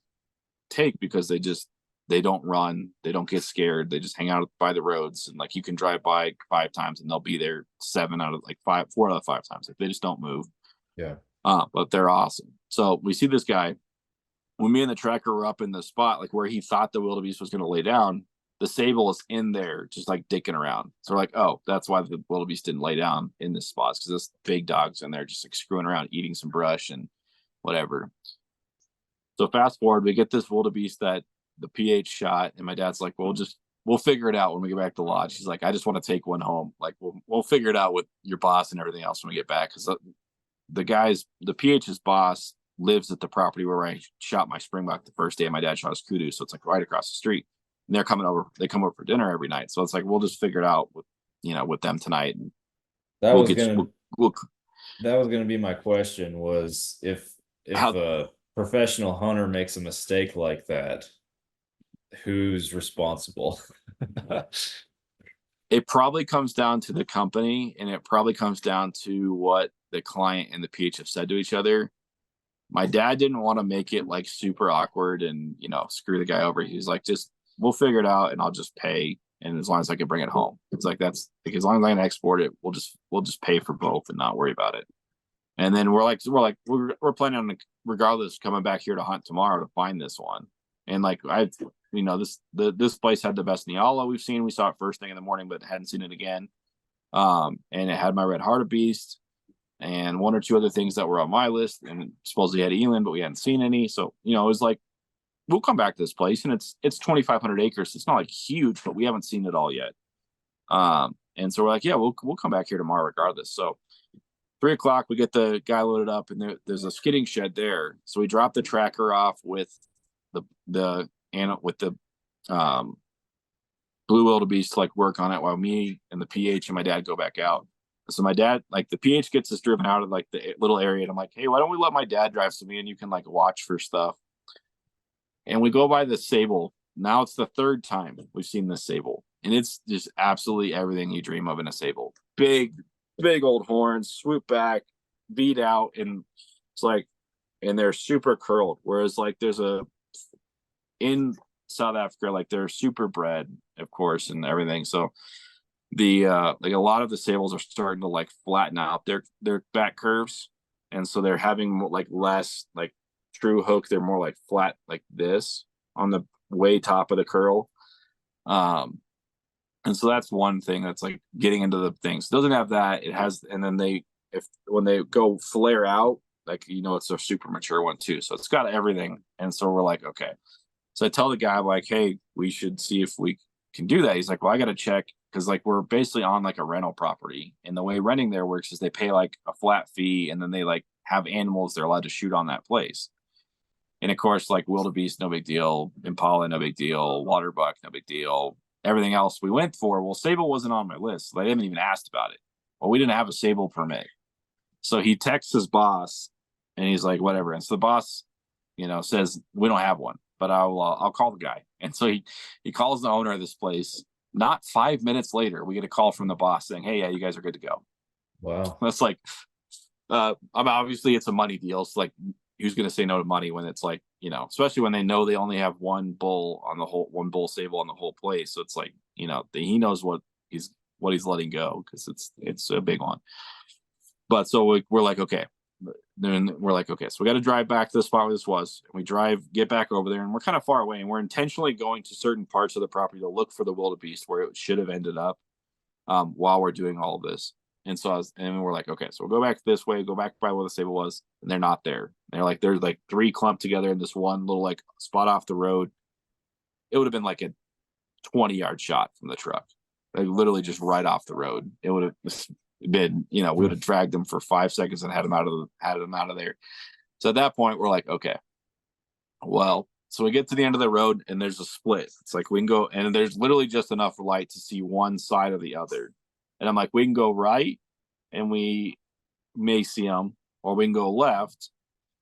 take, because they don't run, they don't get scared, they just hang out by the roads, and like you can drive by 5 times and they'll be there 4 out of 5 times. Like they just don't move. Yeah. But they're awesome. So we see this guy. When me and the tracker were up in the spot, like where he thought the wildebeest was going to lay down, the Sable is in there just like dicking around. So we're like, oh, that's why the wildebeest didn't lay down in this spot, because this big dog's in there just like screwing around, eating some brush and whatever. So fast forward, we get this wildebeest that the PH shot, and my dad's like, we'll figure it out when we get back to the lodge. He's like, I just want to take one home. Like, we'll figure it out with your boss and everything else when we get back. Because the PH's boss lives at the property where I shot my springbuck the first day my dad shot his Kudu. So it's like right across the street. And they're coming over. They come over for dinner every night. So it's like, we'll just figure it out with them tonight. And that was gonna be my question, was if a professional hunter makes a mistake like that, who's responsible? It probably comes down to the company, and it probably comes down to what the client and the PH have said to each other. My dad didn't want to make it like super awkward and screw the guy over. He's like, just we'll figure it out and I'll just pay. And as long as I can bring it home, it's like, that's like, as long as I can export it, we'll just pay for both and not worry about it. And then we're planning on, regardless, coming back here to hunt tomorrow to find this one. And like, this place had the best Nyala we've seen. We saw it first thing in the morning, but hadn't seen it again. And it had my red hartebeest and one or two other things that were on my list, and supposedly had Eland, but we hadn't seen any. So, it was like, we'll come back to this place, and it's 2,500 acres. It's not like huge, but we haven't seen it all yet. And so we're like, yeah, we'll come back here tomorrow regardless. So 3:00, we get the guy loaded up, and there's a skidding shed there. So we drop the tracker off with the blue wildebeest to like work on it while me and the PH and my dad go back out. So my dad, like, the PH gets us driven out of like the little area, and I'm like, hey, why don't we let my dad drive so me and you can like watch for stuff? And we go by the Sable. Now it's the third time we've seen this Sable, and it's just absolutely everything you dream of in a Sable. Big old horns, swoop back, beat out, and it's like, and they're super curled. Whereas like in South Africa, like, they're super bred, of course, and everything. So the like, a lot of the Sables are starting to like flatten out their back curves, and so they're having like less like true hook. They're more like flat like this on the way top of the curl. And so that's one thing that's like getting into the things. It doesn't have that. It has, and then when they go flare out, like, it's a super mature one too. So it's got everything. And so we're like, okay. So I tell the guy, like, hey, we should see if we can do that. He's like, well, I got to check, because like, we're basically on like a rental property, and the way renting there works is they pay like a flat fee, and then they like have animals they're allowed to shoot on that place. And of course, like, wildebeest, no big deal. Impala, no big deal. Waterbuck, no big deal. Everything else we went for, well, Sable wasn't on my list. They haven't even asked about it. Well, we didn't have a Sable permit. So he texts his boss, and he's like, whatever. And so the boss, says, we don't have one, but I'll call the guy. And so he calls the owner of this place. Not 5 minutes later, we get a call from the boss saying, hey, yeah, you guys are good to go. Wow. That's like, obviously it's a money deal. It's like, who's going to say no to money when it's like, especially when they know they only have one bull Sable on the whole place. So it's like, he knows what he's letting go, because it's a big one. But so we're like, okay. Then we're like, okay, so we got to drive back to the spot where this was. And we get back over there, and we're kind of far away, and we're intentionally going to certain parts of the property to look for the wildebeest where it should have ended up, while we're doing all of this. And so we're like, okay, so we'll go back this way, go back by where the Sable was, and they're not there. There's like three clumped together in this one little like spot off the road. It would have been like a 20-yard shot from the truck, like literally just right off the road. It would have been, we would have dragged them for 5 seconds and had them out of there. So at that point, we're like, okay, well, so we get to the end of the road, and there's a split. It's like, we can go, and there's literally just enough light to see one side or the other. And I'm like, we can go right, and we may see them, or we can go left,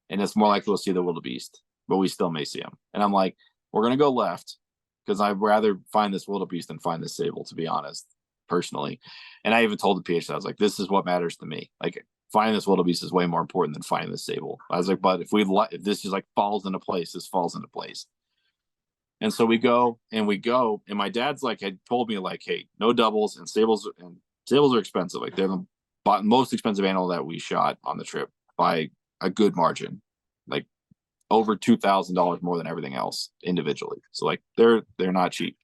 and it's more likely we'll see the wildebeest, but we still may see them. And I'm like, we're going to go left, because I'd rather find this wildebeest than find this Sable, to be honest, personally. And I even told the PH that I was like, this is what matters to me. Like, finding this wildebeest is way more important than finding this Sable. I was like, but if this just like falls into place, this falls into place. And so we go, and my dad's like, had told me like, hey, no doubles, and Sables are expensive. Like, they're the most expensive animal that we shot on the trip by a good margin, like over $2,000 more than everything else individually. So like, they're not cheap.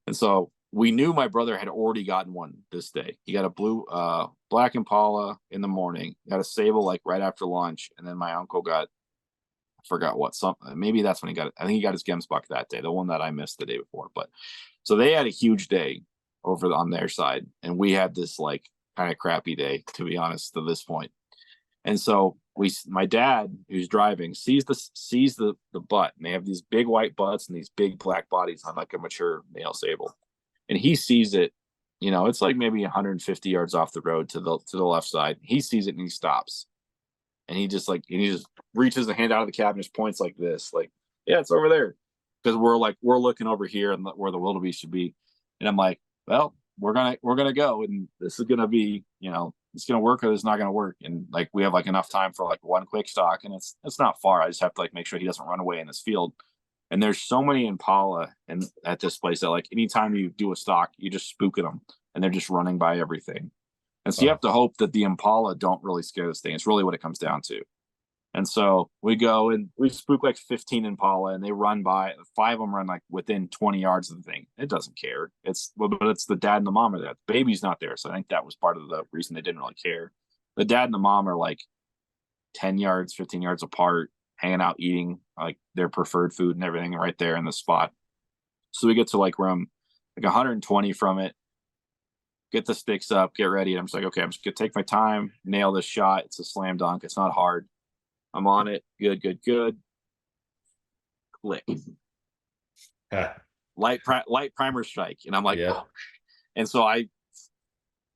And so we knew my brother had already gotten one this day. He got a black Impala in the morning, got a Sable like right after lunch, and then my uncle got, I forgot what, something. Maybe that's when he got it. I think he got his Gemsbuck that day, the one that I missed the day before. But so they had a huge day over on their side, and we had this like kind of crappy day, to be honest, to this point. And so my dad, who's driving, sees the butt, and they have these big white butts and these big black bodies on like a mature male Sable, and he sees it. You know, it's like maybe 150 yards off the road to the left side. He sees it and he stops, and he just reaches the hand out of the cab and just points like this, like, yeah, it's over there, because we're looking over here and where the wildebeest should be, and I'm like, well, we're gonna go, and this is gonna be, you know, it's gonna work or it's not gonna work, and like we have like enough time for like one quick stock, and it's not far. I just have to like make sure he doesn't run away in this field. And there's so many Impala and at this place that like anytime you do a stock, you just spooking them, and they're just running by everything. And so you have to hope that the Impala don't really scare this thing. It's really what it comes down to. And so we go and we spook like 15 Impala, and they run by. 5 of them run like within 20 yards of the thing. It doesn't care. But it's the dad and the mom are there. The baby's not there. So I think that was part of the reason they didn't really care. The dad and the mom are like 10 yards, 15 yards apart, hanging out, eating like their preferred food and everything right there in the spot. So we get to like room like 120 from it, get the sticks up, get ready. And I'm just like, okay, I'm just gonna take my time, nail this shot. It's a slam dunk. It's not hard. I'm on it. Good. Click. Light primer strike. And I'm like, yeah. Oh. And so I,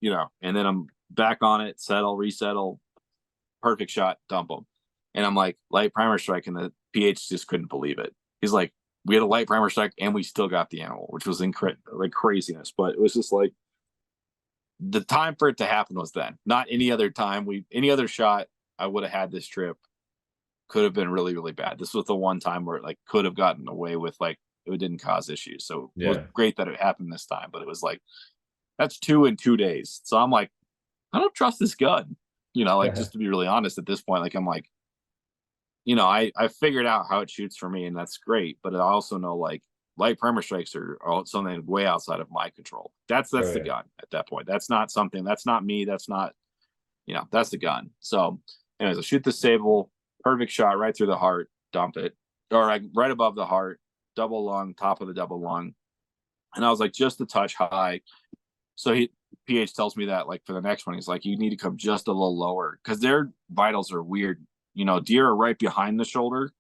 and then I'm back on it, resettle, perfect shot, dump them. And I'm like, light primer strike. And the PH just couldn't believe it. He's like, we had a light primer strike and we still got the animal, which was like craziness. But it was just like, the time for it to happen was then, not any other time. Any other shot I would have had this trip could have been really, really bad. This was the one time where it like could have gotten away with, like, it didn't cause issues. So it was great that it happened this time, but it was like, that's 2 in 2 days. So I'm like, I don't trust this gun, just to be really honest at this point. Like, I'm like, I figured out how it shoots for me, and that's great. But I also know like light primer strikes are something way outside of my control. That's the gun at that point. That's not me. That's not, that's the gun. So anyways, I shoot the Sable, perfect shot right through the heart, dump it, or like right above the heart, double lung, top of the double lung. And I was like, just a touch high. So PH tells me that like for the next one, he's like, you need to come just a little lower, because their vitals are weird. Deer are right behind the shoulder.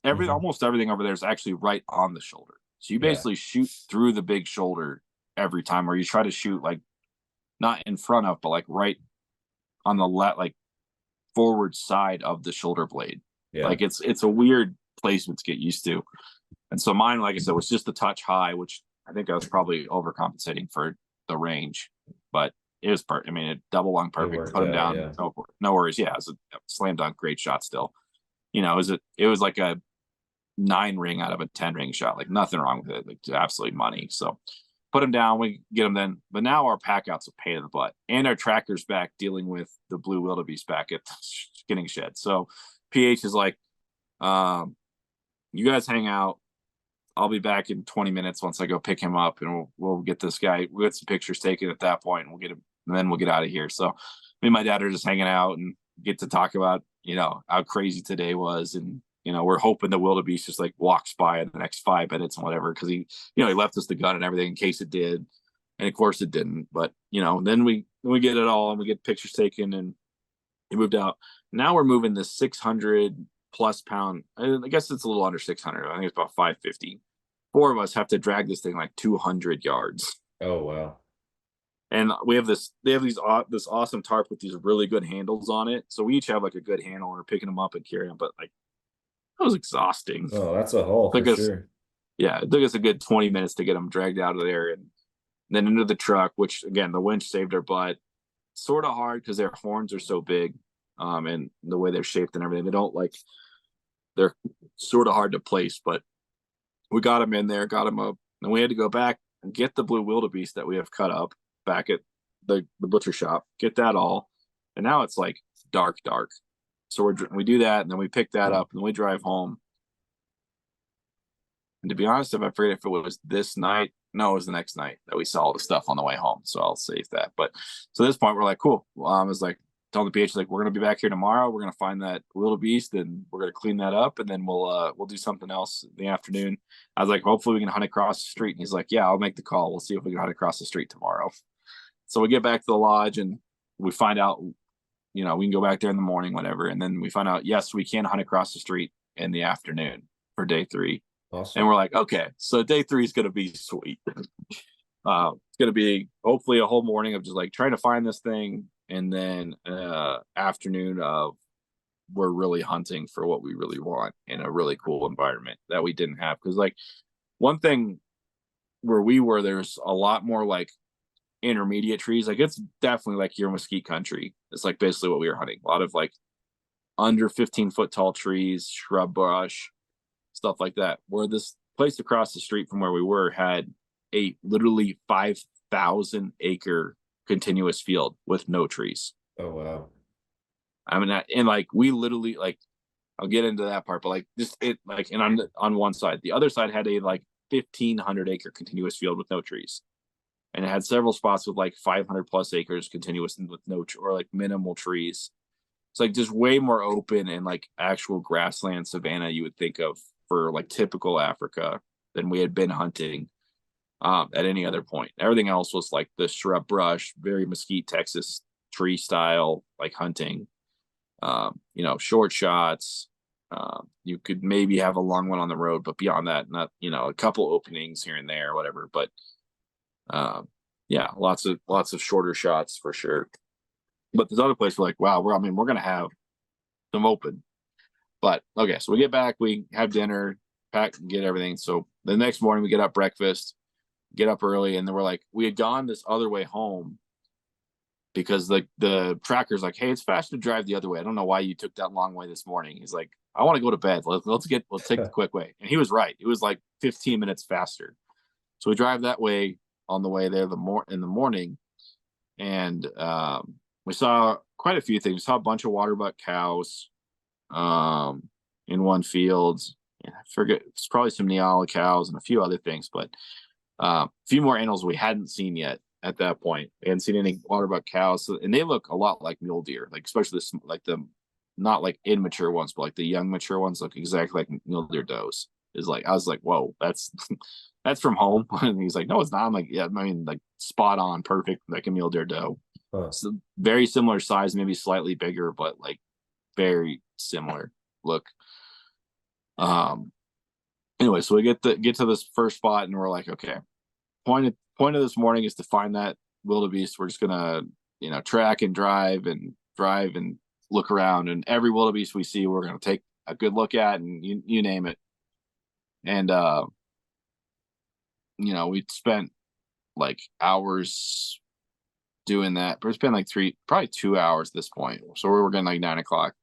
Almost everything over there is actually right on the shoulder. So you basically shoot through the big shoulder every time, or you try to shoot like not in front of, but like right on the left, like forward side of the shoulder blade. Yeah. Like it's a weird placement to get used to. And so mine, like I said, was just a touch high, which I think I was probably overcompensating for the range, but it was it double lung perfect, put him down. Yeah. No worries. Yeah, it was a slam dunk, great shot still. It was like a 9 ring out of a 10 ring shot, like nothing wrong with it, like absolutely money. So put him down, we get him then. But now our pack out's a pain in the butt, and our tracker's back dealing with the blue wildebeest back at getting shed. So PH is like, you guys hang out. I'll be back in 20 minutes once I go pick him up, and we'll get this guy. We'll get some pictures taken at that point, and we'll get him, and then we'll get out of here. So me and my dad are just hanging out and get to talk about, how crazy today was. And, we're hoping the wildebeest just like walks by in the next 5 minutes and whatever. Cause he left us the gun and everything in case it did. And of course it didn't, but then we get it all, and we get pictures taken, and he moved out. Now we're moving this 600 plus pound. I guess it's a little under 600. I think it's about 550. 4 of us have to drag this thing like 200 yards. Oh, wow. And they have this awesome tarp with these really good handles on it. So we each have like a good handle, and we're picking them up and carrying them. But like, that was exhausting. Oh, that's a haul for sure. Yeah, it took us a good 20 minutes to get them dragged out of there, and then into the truck, which again, the winch saved our butt. Sort of hard because their horns are so big, and the way they're shaped and everything. They're sort of hard to place, but we got them in there, got them up, and we had to go back and get the blue wildebeest that we have cut up back at the butcher shop, get that all. And now it's like dark. So we do that, and then we pick that up, and we drive home. And to be honest, if I forget if it was this night, no, it was the next night that we saw all the stuff on the way home. So I'll save that. But so at this point, we're like, cool. I was like, telling the PH, like, we're gonna be back here tomorrow. We're gonna find that wildebeest and we're gonna clean that up, and then we'll do something else in the afternoon. I was like, hopefully we can hunt across the street. And he's like, yeah, I'll make the call. We'll see if we can hunt across the street tomorrow. So we get back to the lodge and we find out, we can go back there in the morning, whatever. And then we find out, yes, we can hunt across the street in the afternoon for day 3. Awesome. And we're like, okay, so day 3 is going to be sweet. It's going to be hopefully a whole morning of just like trying to find this thing. And then afternoon of we're really hunting for what we really want in a really cool environment that we didn't have. Because like one thing where we were, there's a lot more like intermediate trees. Like it's definitely like your mesquite country. It's like basically what we were hunting. A lot of like under 15-foot tall trees, shrub brush, stuff like that. Where this place across the street from where we were had a literally 5,000 acre continuous field with no trees. Oh wow. I mean, and like we literally, like, I'll get into that part, but like just it, like, and on one side, the other side had a like 1,500 acre continuous field with no trees, and it had several spots with like 500 plus acres continuous with no or like minimal trees. It's like just way more open and like actual grassland savanna you would think of for like typical Africa than we had been hunting at any other point. Everything else was like the shrub brush, very mesquite Texas tree style, like hunting. Short shots. You could maybe have a long one on the road, but beyond that, not, a couple openings here and there, whatever. But lots of shorter shots for sure. But this other place, we're like, wow, we're gonna have some open. But okay, so we get back, we have dinner, pack, get everything. So the next morning we get up breakfast, get up early, and then we're like, we had gone this other way home because the tracker's like, hey, it's faster to drive the other way. I don't know why you took that long way this morning. He's like, I want to go to bed. Let's take the quick way. And he was right. It was like 15 minutes faster. So we drive that way on the way there in the morning. And we saw quite a few things. We saw a bunch of Waterbuck cows in one field. I forget, it's probably some Neala cows and a few other things, but a few more animals we hadn't seen yet at that point. We hadn't seen any Waterbuck cows, and they look a lot like mule deer, like especially this, like the not like immature ones, but like the young mature ones look exactly like mule deer does. Is like, I was like, whoa, that's that's from home. And he's like, no, it's not. I'm like, yeah, I mean, like spot on, perfect, like a mule deer doe. So very similar size, maybe slightly bigger, but like very similar look. Anyway, so we get to this first spot, and we're like, okay, point of this morning is to find that wildebeest. We're just gonna track and drive and look around, and every wildebeest we see we're gonna take a good look at, and you name it. And we spent like hours doing that, but it's been like probably 2 hours at this point. So we were getting like 9 o'clock.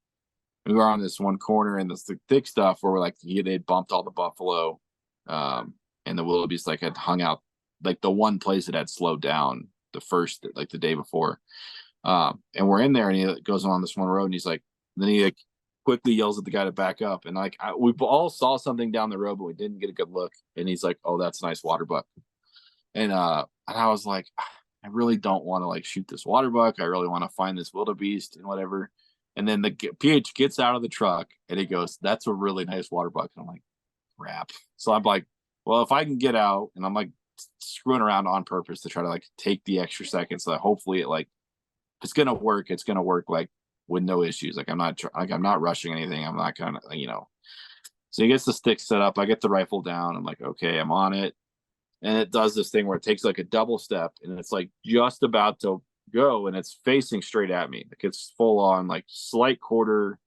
We were on this one corner in this thick stuff where we're like, they'd bumped all the buffalo, and the wildebeest like had hung out, like the one place it had slowed down the day before. And we're in there, and he goes on this one road, and he's like, then he like quickly yells at the guy to back up, and like we all saw something down the road, but we didn't get a good look. And he's like, oh, that's a nice waterbuck. And I was like, I really don't want to like shoot this waterbuck. I really want to find this wildebeest and whatever. And then the PH gets out of the truck and he goes, that's a really nice waterbuck. And I'm like, crap. So I'm like, well, if I can get out, and I'm like screwing around on purpose to try to like take the extra seconds so that hopefully it like, if it's going to work, it's going to work like with no issues. Like I'm not rushing anything. I'm not kind of, so he gets the stick set up. I get the rifle down. I'm like, okay, I'm on it. And it does this thing where it takes like a double step, and it's like just about to go, and it's facing straight at me. Like it's full on like slight quarter.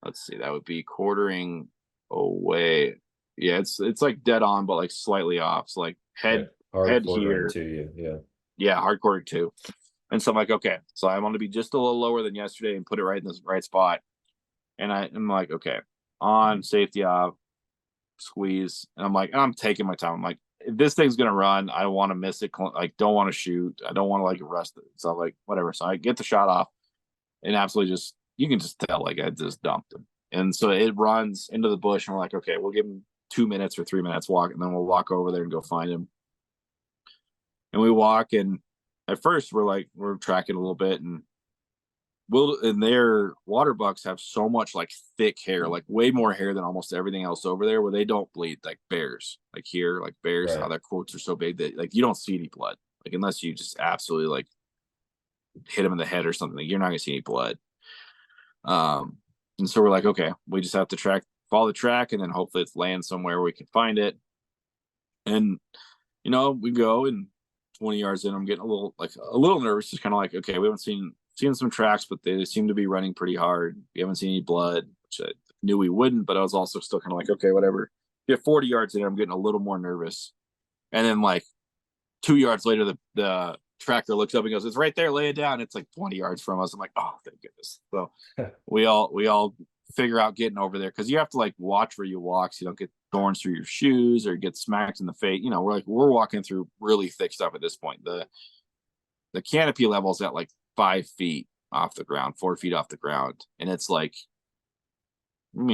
Let's see, that would be quartering away. Yeah, it's like dead on, but like slightly off. So like head here to you. Yeah, hard quarter too. And so I'm like, okay, so I want to be just a little lower than yesterday and put it right in this right spot. And I'm like, okay, on safety off, squeeze. And I'm taking my time. I'm like, if this thing's gonna run, I don't want to miss it. Like, don't want to shoot. I don't want to like arrest it. So I'm like, whatever. So I get the shot off, and absolutely you can just tell like I just dumped him. And so it runs into the bush, and we're like, okay, we'll give him 2 minutes or 3 minutes walk, and then we'll walk over there and go find him. And we walk, and at first we're tracking a little bit, and their waterbucks have so much like thick hair, like way more hair than almost everything else over there, where they don't bleed like bears. Like here, like bears, Right. how their quotes are so big that like you don't see any blood. Like unless you just absolutely like hit them in the head or something, like, you're not gonna see any blood. And so we're like, okay, we just have to follow the track, and then hopefully it's land somewhere where we can find it. And we go, and 20 yards in, I'm getting a little nervous, just kind of like, okay, we haven't seen some tracks, but they seem to be running pretty hard. We haven't seen any blood, which I knew we wouldn't, but I was also still kind of like, okay, whatever. Get 40 yards in, I'm getting a little more nervous. And then like 2 yards later, the tracker looks up and goes, "It's right there, lay it down." It's like 20 yards from us. I'm like, oh, thank goodness. So we all figure out getting over there, because you have to like watch where you walk so you don't get thorns through your shoes or get smacked in the face. We're walking through really thick stuff at this point. The canopy level's at like 5 feet off the ground, 4 feet off the ground, and it's like,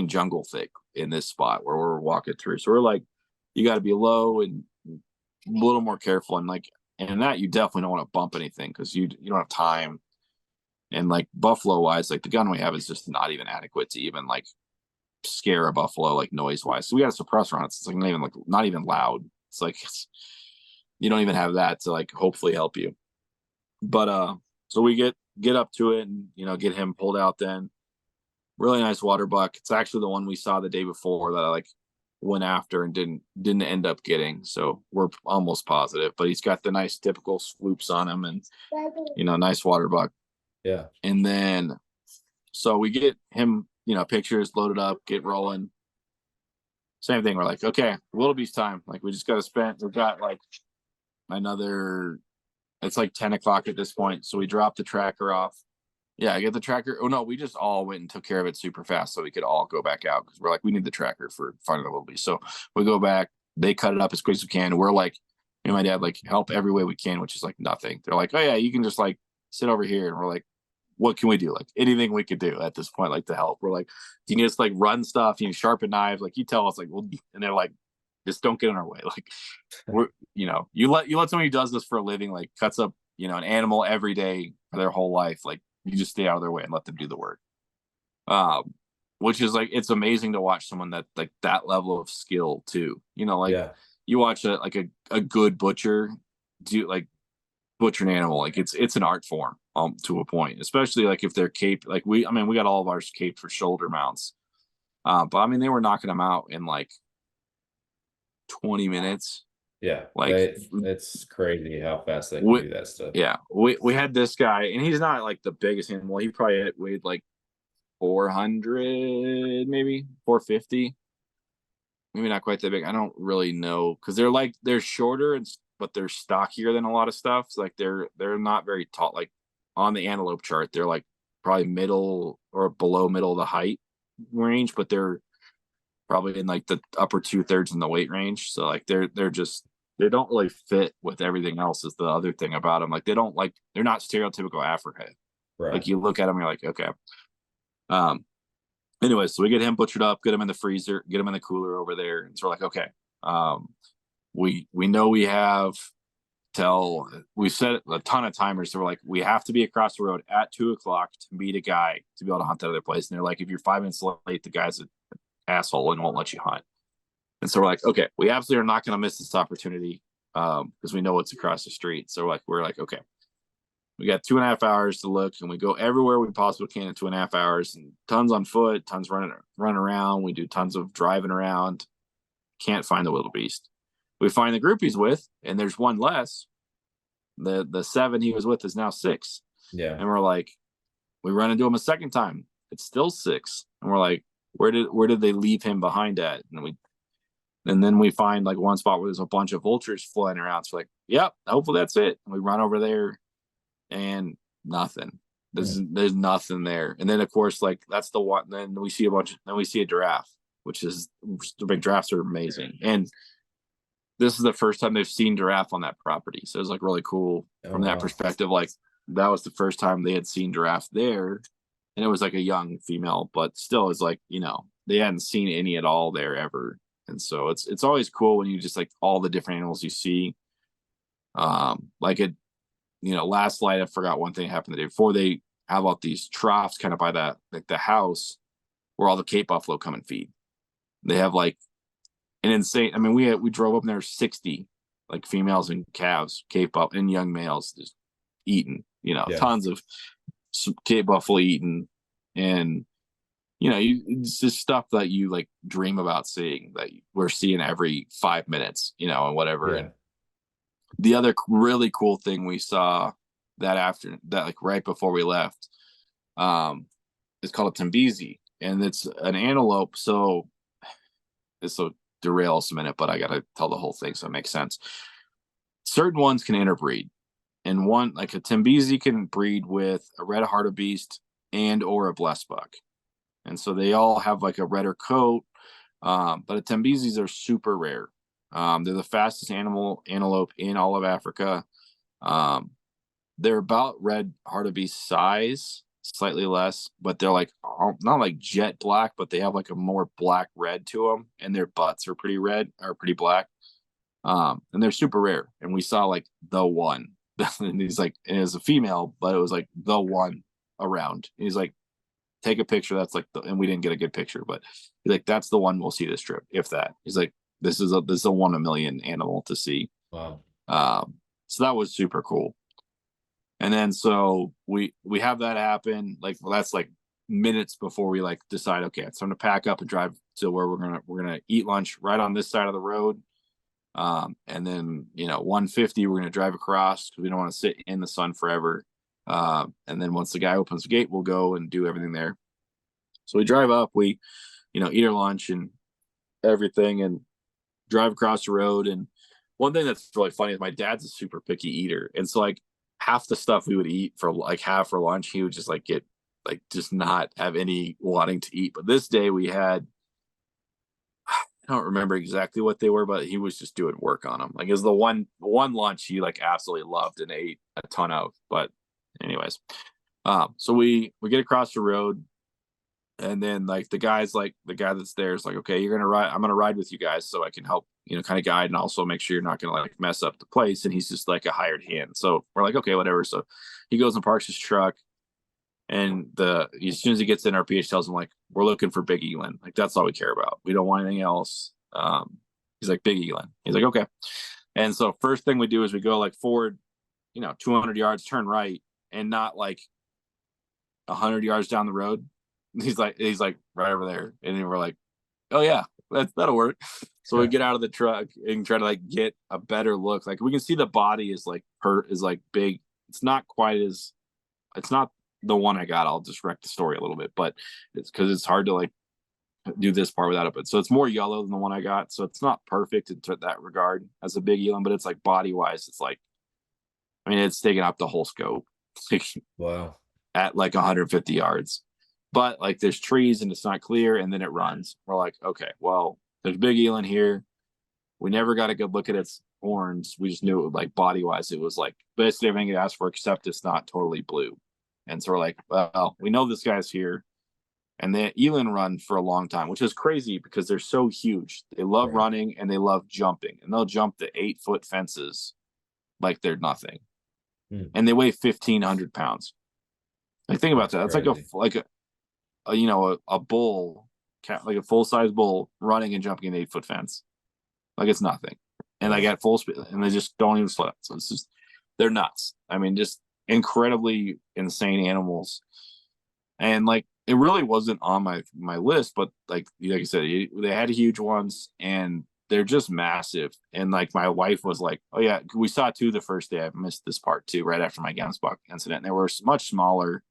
jungle thick in this spot where we're walking through. So we're like, you got to be low and a little more careful, and that you definitely don't want to bump anything, because you don't have time. And like buffalo wise, like the gun we have is just not even adequate to even like scare a buffalo like noise wise. So we got a suppressor on it. So it's like not even loud. It's like you don't even have that to like hopefully help you. But so we get up to it and get him pulled out. Then really nice waterbuck. It's actually the one we saw the day before that I like went after and didn't end up getting. So we're almost positive. But he's got the nice typical swoops on him, and nice waterbuck. Yeah. And then so we get him, pictures loaded up, get rolling. Same thing. We're like, okay, wildebeest time. Like we just we've got like another, it's like 10 o'clock at this point. So we dropped the tracker off. Yeah, I get the tracker. Oh no, we just all went and took care of it super fast so we could all go back out, because we're like, we need the tracker for finding the wildebeest. So we go back, they cut it up as quick as we can. We're like, my dad like help every way we can, which is like nothing. They're like, oh yeah, you can just like sit over here. And we're like, what can we do? Like anything we could do at this point, like to help. We're like, do you need us to like run stuff? You need sharpen knives? Like you tell us, like, well, and they're like, just don't get in our way. Like we're, you let somebody who does this for a living, like cuts up, an animal every day for their whole life. Like you just stay out of their way and let them do the work. Which is like, it's amazing to watch someone that like that level of skill too. You watch a good butcher do like butcher an animal, like it's an art form to a point, especially like if they're caped. Like we got all of ours caped for shoulder mounts, but they were knocking them out in like 20 minutes. Yeah, like it's crazy how fast they can do that stuff. Yeah, we had this guy, and he's not like the biggest animal. He probably weighed like 400, maybe 450, maybe not quite that big. I don't really know, because they're shorter but they're stockier than a lot of stuff. So like they're not very tall. Like on the antelope chart, they're like probably middle or below middle of the height range, but they're probably in like the upper 2/3 in the weight range. So like they don't really fit with everything else is the other thing about them. Like they're not stereotypical Africa. Right. Like you look at them, you're like, okay. Anyway, so we get him butchered up, get him in the freezer, get him in the cooler over there. And so we're like, okay. We know we have we set a ton of timers. So we're like, we have to be across the road at 2 o'clock to meet a guy to be able to hunt that other place. And they're like, if you're 5 minutes late, the guy's an asshole and won't let you hunt. And so we're like, okay, we absolutely are not going to miss this opportunity, because we know it's across the street. So we're like, okay, we got 2.5 hours to look, and we go everywhere we possibly can in 2.5 hours, and tons on foot, tons running around. We do tons of driving around. Can't find the wildebeest. We find the group he's with, and there's one less. The 7 he was with is now 6. Yeah. And we're like, we run into him a second time. It's still 6. And we're like, where did they leave him behind at? And then we find like one spot where there's a bunch of vultures flying around. So like, yep, hopefully that's it. And we run over there, and nothing. There's nothing there. And then of course, like that's the one. Then we see a giraffe, which is the big giraffes are amazing. And this is the first time they've seen giraffe on that property. So it's like really cool from that perspective. Like that was the first time they had seen giraffe there. And it was like a young female, but still it's like, they hadn't seen any at all there ever. And so it's always cool when you just like all the different animals you see. Like it, last night I forgot one thing happened the day before. They have out these troughs kind of by that like the house where all the Cape buffalo come and feed. They have like an insane. I mean, we drove up and there were 60 like females and calves, Cape up and young males just eating. Tons of Cape buffalo eating, and it's just stuff that you like dream about seeing that we're seeing every 5 minutes, and whatever. Yeah. And the other really cool thing we saw that afternoon, that like right before we left, is called a Tembezi, and it's an antelope. So this will derail us a minute, but I gotta tell the whole thing so it makes sense. Certain ones can interbreed, and one like a Tembezi can breed with a red Hartebeest and or a Blessbuck, and so they all have like a redder coat. But a Tembezis are super rare. They're the fastest antelope in all of Africa. They're about red Hartebeest size, slightly less, but they're like not like jet black, but they have like a more black red to them, and their butts are pretty red or pretty black. And they're super rare. And we saw like the one, and he's like, and it was a female, but it was like the one around. And he's like, take a picture. That's like and we didn't get a good picture, but he's like, that's the one we'll see this trip, if that. He's like, this is a 1 in a million animal to see. Wow. So that was super cool. And then so we have that happen. Like, well, that's like minutes before we like decide, okay, it's time to pack up and drive to where we're gonna eat lunch right on this side of the road. And then 150 we're gonna drive across because we don't want to sit in the sun forever. And then once the guy opens the gate, we'll go and do everything there. So we drive up, we eat our lunch and everything, and drive across the road. And one thing that's really funny is my dad's a super picky eater, and so like half the stuff we would eat for like half for lunch, he would just like get like just not have any wanting to eat. But this day we had, I don't remember exactly what they were, but he was just doing work on them. Like it was the one lunch he like absolutely loved and ate a ton of. But anyways, so we get across the road, and then like the guy that's there is like, okay, you're gonna ride, I'm gonna ride with you guys so I can help kind of guide and also make sure you're not gonna like mess up the place. And he's just like a hired hand, so we're like, okay, whatever. So he goes and parks his truck, and as soon as he gets in, our PH tells him like, we're looking for big Eland, like that's all we care about, we don't want anything else. He's like, big Eland. He's like, okay. And so first thing we do is we go like forward 200 yards, turn right, and not like 100 yards down the road. He's like right over there. And then we're like, oh yeah, that'll work. So we get out of the truck and try to like get a better look. Like we can see the body is like big. It's not the one I got. I'll just wreck the story a little bit, but it's because it's hard to like do this part without it. But so it's more yellow than the one I got. So it's not perfect in that regard as a big Eland, but it's like body wise, it's like, I mean, it's taking up the whole scope. Wow. At like 150 yards. But like there's trees and it's not clear, and then it runs. We're like, okay, well, there's big Eland here. We never got a good look at its horns. We just knew it was like body wise, it was like basically everything it asked for, except it's not totally blue. And so we're like, well, we know this guy's here. And the Eland run for a long time, which is crazy because they're so huge. They love running and they love jumping, and they'll jump the 8-foot fences like they're nothing. And they weigh 1,500 pounds. Like think about that. That's crazy. A bull, like a full size bull running and jumping an 8-foot fence. Like it's nothing. And they got full speed, and they just don't even slow. So it's just, they're nuts. I mean, just incredibly insane animals. And like, it really wasn't on my list, but like I said, they had huge ones and they're just massive. And like my wife was like, oh yeah, we saw 2 the first day. I missed this part too, right after my Gemsbach incident. And they were much smaller,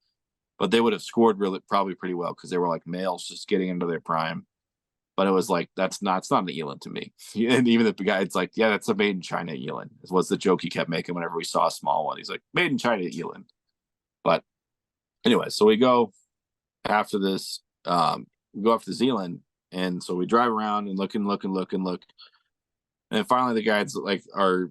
but they would have scored probably pretty well because they were like males just getting into their prime. But it was like, it's not an Eland to me. And even the guy, it's like, yeah, that's a made in China Eland. Was the joke he kept making whenever we saw a small one. He's like, made in China Eland. But anyway, so we go after this, we go after Zealand. And so we drive around and look. And finally the guide's like, our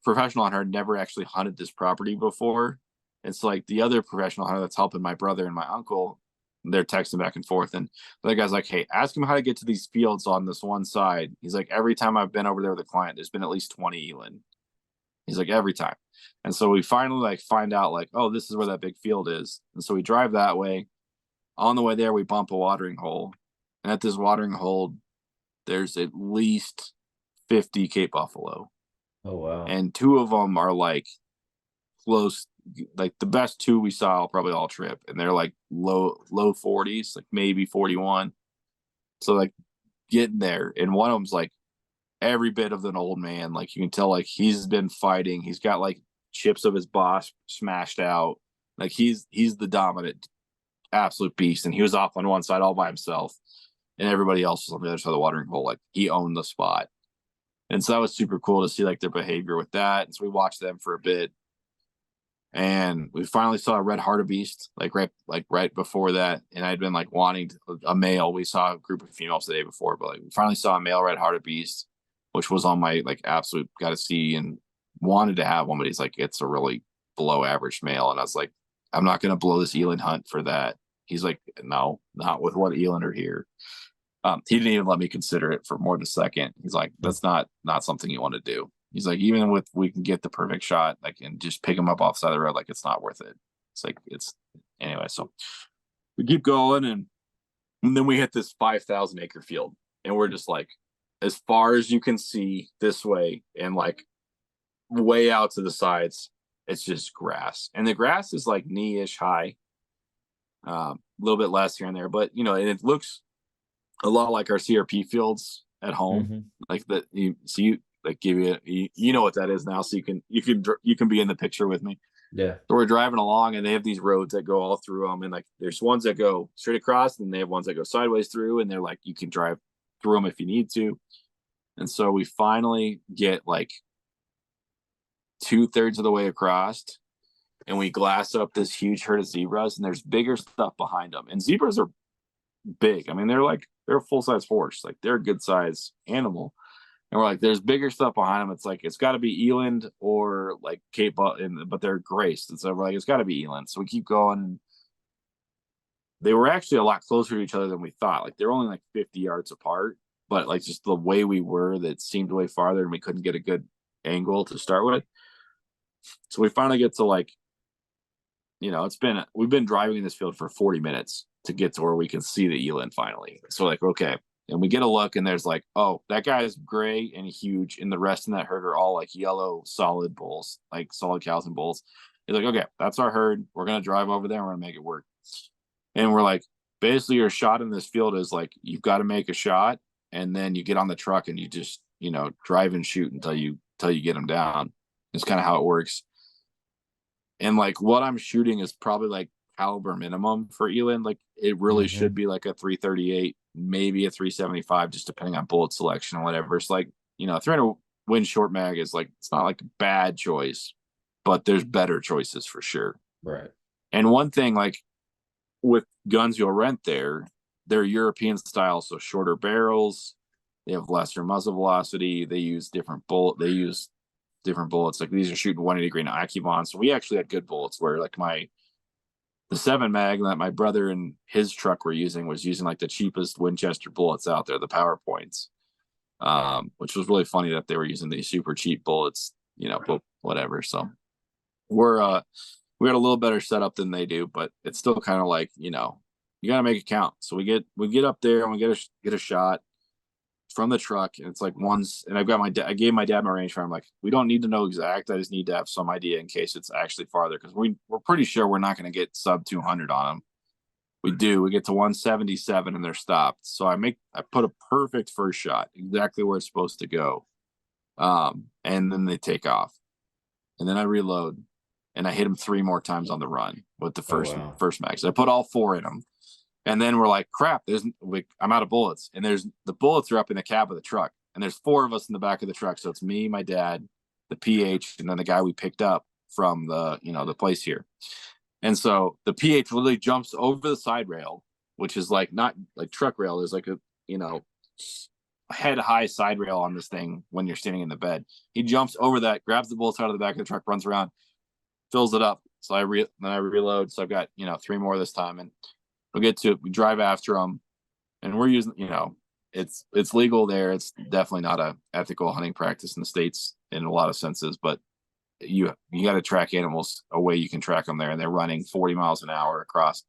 professional hunter had never actually hunted this property before. It's like the other professional hunter that's helping my brother and my uncle they're texting back and forth. And the guy's like, hey, ask him how to get to these fields on this one side. He's like, every time I've been over there with a client, there's been at least 20 eland. He's like, every time. And so we finally like find out like, oh, this is where that big field is. And so we drive that way. On the way there, we bump a watering hole. And at this watering hole, there's at least 50 Cape Buffalo. Oh, wow. And 2 of them are like close, like the best 2 we saw probably all trip. And they're like low 40s, like maybe 41. So like getting there. And one of them's like every bit of an old man. Like you can tell like he's been fighting. He's got like chips of his boss smashed out. Like he's the dominant absolute beast. And he was off on one side all by himself. And everybody else was on the other side of the watering hole. Like he owned the spot. And so that was super cool to see like their behavior with that. And so we watched them for a bit. And we finally saw a red hartebeest, like right before that. And I'd been like wanting a male. We saw a group of females the day before, but like we finally saw a male red hartebeest, which was on my like absolute got to see and wanted to have one. But he's like, it's a really below average male. And I was like, I'm not going to blow this eland hunt for that. He's like, no, not with what eland are here. He didn't even let me consider it for more than a second. He's like, that's not something you want to do. He's like, even with we can get the perfect shot, like and just pick him up off the side of the road, like it's not worth it. It's like it's anyway. So we keep going, and then we hit this 5,000 acre field, and we're just like, as far as you can see this way, and like way out to the sides, it's just grass, and the grass is like knee-ish high, a little bit less here and there, but you know, and it looks a lot like our CRP fields at home, like that. You like give you know what that is now, so you can be in the picture with me. Yeah. So we're driving along, and they have these roads that go all through them, and like there's ones that go straight across, and they have ones that go sideways through, and they're like you can drive through them if you need to. And so we finally get like 2/3 of the way across, and we glass up this huge herd of zebras, and there's bigger stuff behind them. And zebras are big. I mean, they're a full-size horse. Like they're a good size animal. And we're like, there's bigger stuff behind them. It's like, it's got to be eland or like Cape, but they're graced. And so we're like, it's got to be eland. So we keep going. They were actually a lot closer to each other than we thought. Like they're only like 50 yards apart, but like just the way we were, that seemed way farther, and we couldn't get a good angle to start with. So we finally get to like, you know, we've been driving in this field for 40 minutes to get to where we can see the eland finally. So like, okay. And we get a look, and there's like, oh, that guy is gray and huge, and the rest in that herd are all like yellow, solid bulls, like solid cows and bulls. He's like, okay, that's our herd. We're gonna drive over there. We're gonna make it work. And we're like, basically, your shot in this field is like, you've got to make a shot, and then you get on the truck and you just, you know, drive and shoot until you get them down. It's kind of how it works. And like what I'm shooting is probably like caliber minimum for eland. Like it really should be like a 338, maybe a 375, just depending on bullet selection and whatever. It's like, you know, 300 Win short mag is like, it's not like a bad choice, but there's better choices for sure. Right. And one thing, like with guns you'll rent there, they're European style, so shorter barrels, they have lesser muzzle velocity, they use different bullets. Like these are shooting 180 grain Akibon. So we actually had good bullets where like the 7 mag that my brother and his truck were using was using like the cheapest Winchester bullets out there, the power points, which was really funny that they were using these super cheap bullets, you know, but whatever. So we had a little better setup than they do, but it's still kind of like, you know, you got to make it count. So we get up there and we get a shot from the truck, and it's like once, and I gave my dad my rangefinder. I'm like, we don't need to know exact. I just need to have some idea in case it's actually farther, because we're pretty sure we're not going to get sub 200 on them. We get to 177 and they're stopped. So I put a perfect first shot exactly where it's supposed to go, and then they take off, and then I reload, and I hit them 3 more times on the run with the first mag. So I put all 4 in them. And then we're like, crap, I'm out of bullets. And the bullets are up in the cab of the truck. And there's 4 of us in the back of the truck. So it's me, my dad, the PH, and then the guy we picked up from the place here. And so the PH literally jumps over the side rail, which is like not like truck rail. There's like a, head high side rail on this thing when you're standing in the bed. He jumps over that, grabs the bullets out of the back of the truck, runs around, fills it up. So then I reload. So I've got, 3 more this time. And we drive after them, and we're using, it's legal there. It's definitely not a ethical hunting practice in the States in a lot of senses, but you got to track animals a way you can track them there, and they're running 40 miles an hour across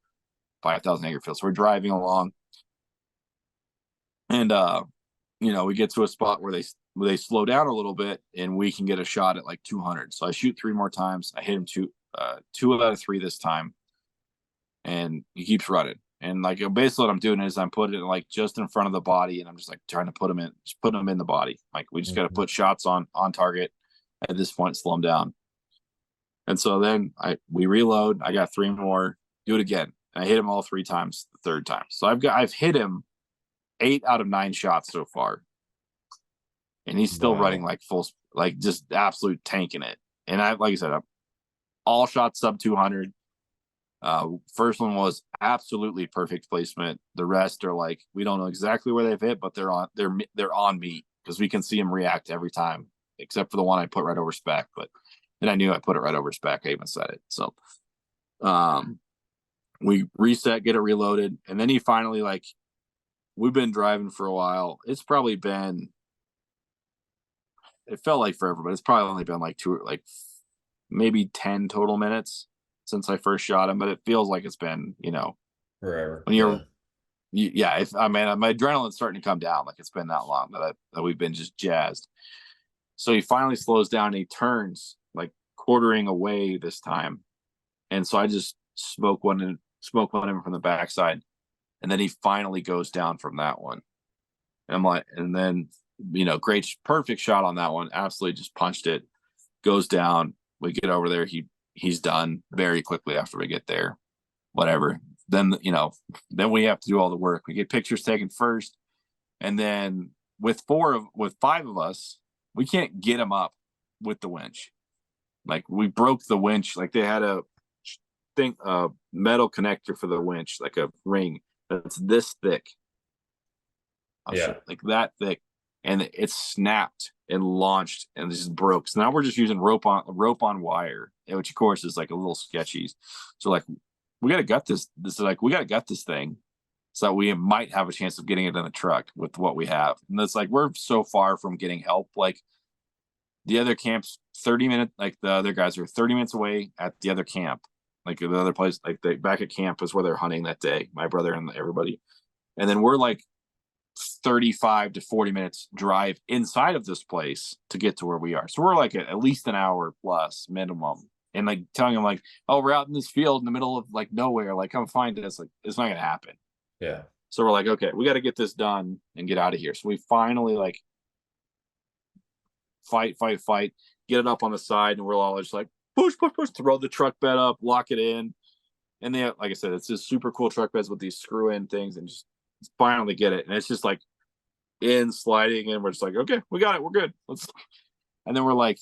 5,000 acre fields. So we're driving along, and we get to a spot where they slow down a little bit, and we can get a shot at like 200. So I shoot 3 more times. I hit him two out of 3 this time, and he keeps running. And like basically what I'm doing is I'm putting it like just in front of the body, and I'm just like trying to put him in the body. Like we just got to put shots on target at this point, slow him down. And so then we reload. I got 3 more. Do it again. And I hit him all 3 times. The 3rd time, so I've hit him 8 out of 9 shots so far, and he's still running like full, like just absolute tanking it. And like I said, all shots sub 200. First one was absolutely perfect placement. The rest are like, we don't know exactly where they've hit, but they're on meat because we can see them react every time, except for the one I put right over spec. But then I knew I put it right over spec. I even said it. So we reset, get it reloaded, and then he finally, like, we've been driving for a while. It's probably been, it felt like forever, but it's probably only been like maybe 10 total minutes since I first shot him, but it feels like it's been, forever. When you're, my adrenaline's starting to come down. Like it's been that long that we've been just jazzed. So he finally slows down and he turns like quartering away this time. And so I just smoke one in from the backside. And then he finally goes down from that one. And I'm like, and then, great, perfect shot on that one. Absolutely just punched it, goes down. We get over there. He's done very quickly after we get there. Whatever. Then, then we have to do all the work. We get pictures taken first. And then with 5 of us, we can't get him up with the winch. Like we broke the winch. Like they had a metal connector for the winch, like a ring that's this thick. Like that thick. And it snapped and launched and just broke. So now we're just using rope on wire, which of course is like a little sketchy. So like we gotta gut this. We gotta gut this thing so that we might have a chance of getting it in the truck with what we have. And it's like we're so far from getting help. Like the other camp's 30 minutes, like the other guys are 30 minutes away at the other camp. Like the other place, like back at camp is where they're hunting that day, my brother and everybody. And then we're like 35 to 40 minutes drive inside of this place to get to where we are. So we're like at least an hour plus minimum. And like telling them like, oh, we're out in this field in the middle of like nowhere. Like come find us. Like it's not gonna happen. Yeah. So we're like, okay, we got to get this done and get out of here. So we finally like fight, get it up on the side, and we're all just like push, throw the truck bed up, lock it in. And they, like I said, it's just super cool truck beds with these screw in things, and just finally get it. And it's just like in sliding, and we're just like, okay, we got it, we're good. And then we're like,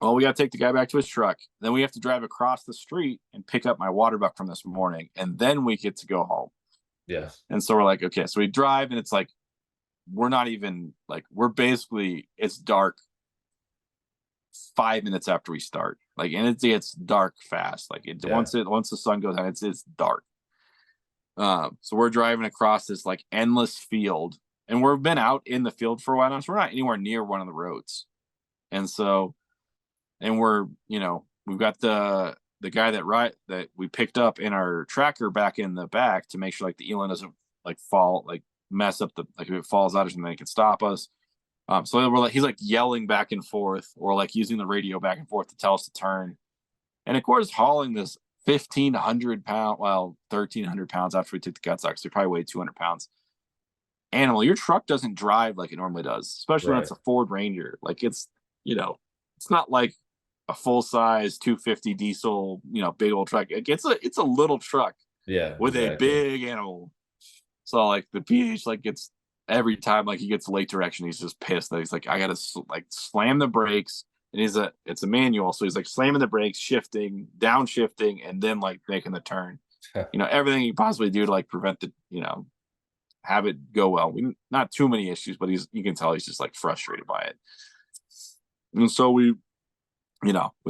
well, we got to take the guy back to his truck. Then we have to drive across the street and pick up my Waterbuck from this morning, and then we get to go home. Yeah. And so we're like, okay, so we drive, and it's like we're not even like, we're basically, it's dark 5 minutes after we start. Like, and it's dark fast. Like once the sun goes down, it's dark. So we're driving across this like endless field, and we've been out in the field for a while now, so we're not anywhere near one of the roads. And so, and we're, we've got the guy that we picked up in our tracker back in the back to make sure like the Eland doesn't like fall, like mess up like if it falls out or something, they can stop us. So we're like, he's like yelling back and forth, or like using the radio back and forth to tell us to turn. And of course, hauling this 1,500 pound, 1,300 pounds after we took the guts out, so probably weighed 200 pounds. Animal, your truck doesn't drive like it normally does, especially when it's a Ford Ranger. Like it's not like a full size 250 diesel, big old truck. It's a little truck, with a big animal. So like the PH like gets, every time like he gets late direction, he's just pissed that he's like, I gotta like slam the brakes, and it's a manual, so he's like slamming the brakes, downshifting, and then like making the turn. Everything you possibly do to like prevent the have it go well. Not too many issues, but you can tell he's just like frustrated by it. And so we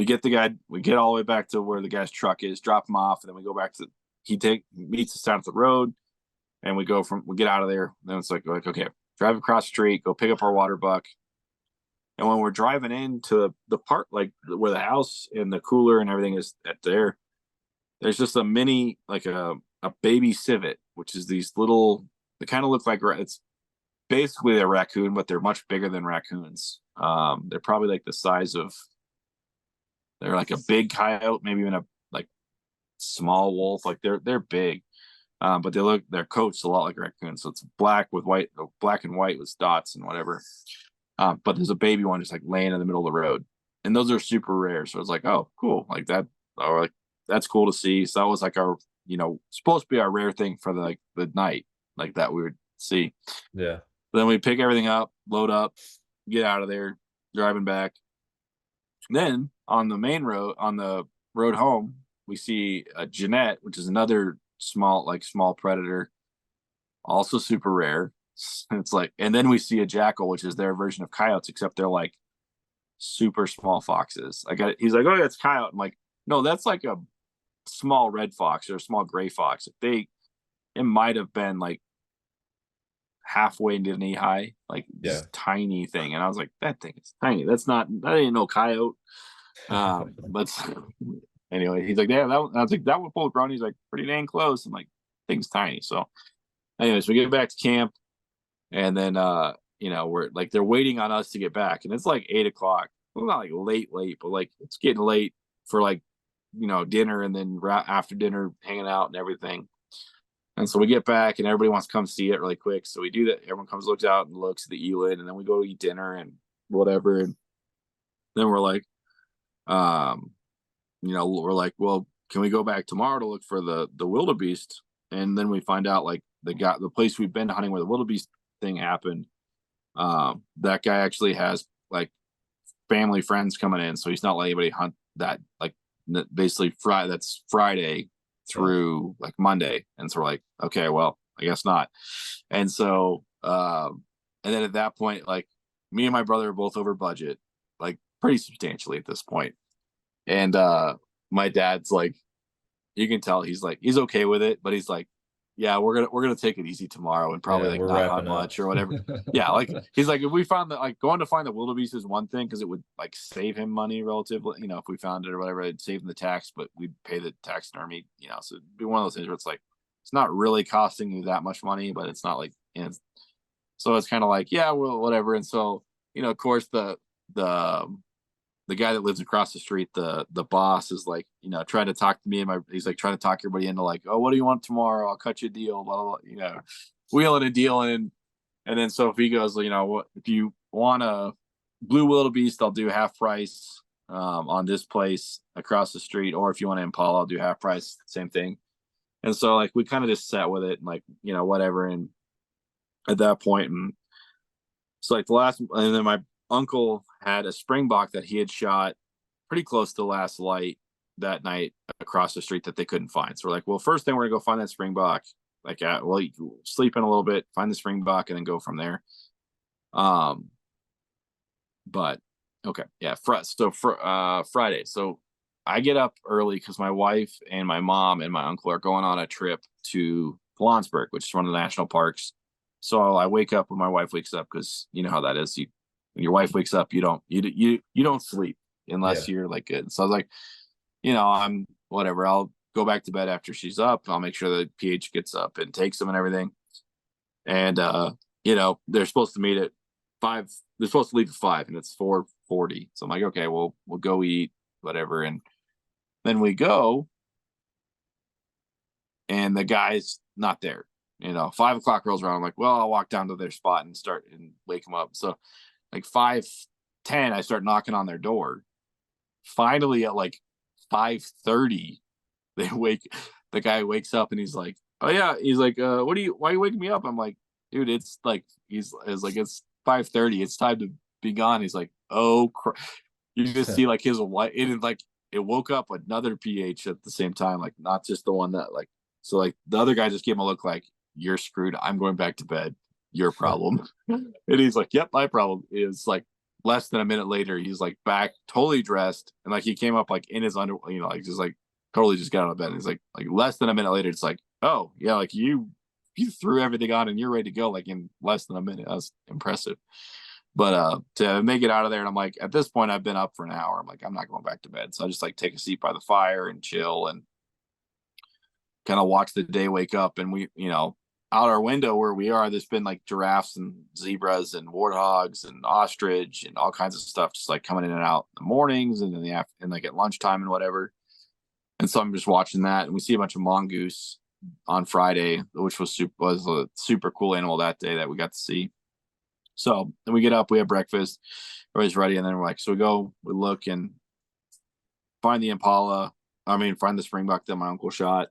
get the guy, we get all the way back to where the guy's truck is, drop him off, and then we go back to meets us down at the road, and we get out of there. Then it's like okay, drive across the street, go pick up our Waterbuck. And when we're driving into the park, like where the house and the cooler and everything is at there's just a mini, like a baby civet, which is these little, they kind of look like, it's basically a raccoon, but they're much bigger than raccoons. They're probably like the size of, they're like a big coyote, maybe even a like small wolf. Like they're big, but their coat's a lot like raccoons. So it's black and white with dots and whatever. But there's a baby one just like laying in the middle of the road, and those are super rare. So it's like, oh, cool, like that, or like that's cool to see. So that was like our, supposed to be our rare thing for the night, like that we would see. Yeah. Then we pick everything up, load up, get out of there, driving back. Then on the main road, on the road home, we see a Jeanette, which is another small predator, also super rare. It's like, and then we see a jackal, which is their version of coyotes, except they're like super small foxes. He's like, oh, yeah, it's coyote. I'm like, no, that's like a small red fox or a small gray fox. It might have been like halfway into knee high, like this tiny thing. And I was like, that thing is tiny. That ain't no coyote. But anyway, he's like, yeah, I was like, that one full grown. He's like, pretty dang close. I'm like, thing's tiny. So anyways, we get back to camp. And then, we're like, they're waiting on us to get back. And it's like 8 o'clock. Well, not like late, but like it's getting late for like, dinner, and then after dinner, hanging out and everything. And so we get back and everybody wants to come see it really quick. So we do that. Everyone comes, looks out and looks at the Eland, and then we go eat dinner and whatever. And then we're like, we're like, well, can we go back tomorrow to look for the wildebeest? And then we find out like the place we've been hunting where the wildebeest thing happened, that guy actually has like family friends coming in, so he's not letting anybody hunt that, like basically that's Friday through like Monday. And so we're like, okay, well, I guess not. And so and then at that point, like me and my brother are both over budget, like pretty substantially at this point. And my dad's like, you can tell he's okay with it, but he's like, yeah, we're gonna take it easy tomorrow and probably like not hunt much or whatever. Yeah, like he's like, if we found that, like going to find the wildebeest is one thing because it would like save him money relatively, if we found it or whatever, it'd save him the tax, but we'd pay the taxidermy, so it'd be one of those things where it's like it's not really costing you that much money, but it's not like, so it's kind of like, yeah, well, whatever. And so of course the guy that lives across the street, the boss, is like, trying to talk to me and he's like trying to talk everybody into like, oh, what do you want tomorrow? I'll cut you a deal, blah, blah, blah, wheeling a deal in. And then so if he goes, what, if you want a blue wildebeest, I'll do half price on this place across the street. Or if you want an Impala, I'll do half price, same thing. And so like we kind of just sat with it and like, whatever. And at that point, and it's like and then my uncle had a springbok that he had shot pretty close to last light that night across the street that they couldn't find. So we're like, well, first thing we're gonna go find that springbok. Like, well, you sleep in a little bit, find the springbok, and then go from there. But okay, yeah. Friday. So I get up early because my wife and my mom and my uncle are going on a trip to Landsberg, which is one of the national parks. So I wake up when my wife wakes up, because you know how that is. When your wife wakes up, you don't sleep unless you're like good. So I was like, I'm whatever. I'll go back to bed after she's up. I'll make sure that PH gets up and takes them and everything. And they're supposed to meet at 5. They're supposed to leave at 5, and it's 4:40. So I'm like, okay, we'll go eat, whatever. And then we go, and the guy's not there. 5 o'clock rolls around. I'm like, well, I'll walk down to their spot and start and wake them up. So like 5:10, I start knocking on their door. Finally, at like 5:30, the guy wakes up and he's like, oh yeah, he's like, why are you waking me up? I'm like, dude, it's like, it's 5:30, it's time to be gone. He's like, oh crap. You just see like his wife, it woke up another PH at the same time, like not just the one that like, so like the other guy just gave him a look like, you're screwed, I'm going back to bed, your problem. And he's like, yep, my problem. Is like less than a minute later, he's like back totally dressed, and like he came up like in his like just like totally just got out of bed. And he's like less than a minute later, it's like, oh yeah, like you threw everything on and you're ready to go like in less than a minute. That was impressive. But to make it out of there, and I'm like, at this point, I've been up for an hour. I'm like, I'm not going back to bed. So I just like take a seat by the fire and chill and kind of watch the day wake up. And we, out our window where we are, there's been like giraffes and zebras and warthogs and ostrich and all kinds of stuff just like coming in and out in the mornings and in the and like at lunchtime and whatever. And so I'm just watching that, and we see a bunch of mongoose on Friday, which was a super cool animal that day that we got to see. So then we get up, we have breakfast, everybody's ready, and then we're like, so we look and find the Impala. Find the springbuck that my uncle shot.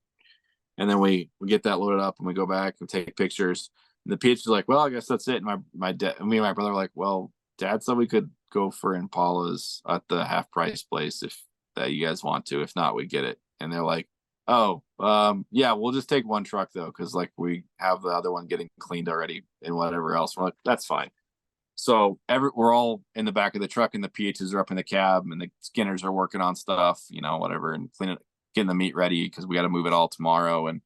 And then we get that loaded up and we go back and take pictures. And the PH is like, well, I guess that's it. And my dad, me and my brother are like, well, Dad said we could go for Impalas at the half price place if that you guys want to. If not, we get it. And they're like, oh, yeah, we'll just take one truck though, because like we have the other one getting cleaned already and whatever else. We're like, that's fine. So we're all in the back of the truck, and the PHs are up in the cab, and the skinners are working on stuff, whatever, and getting the meat ready because we got to move it all tomorrow. And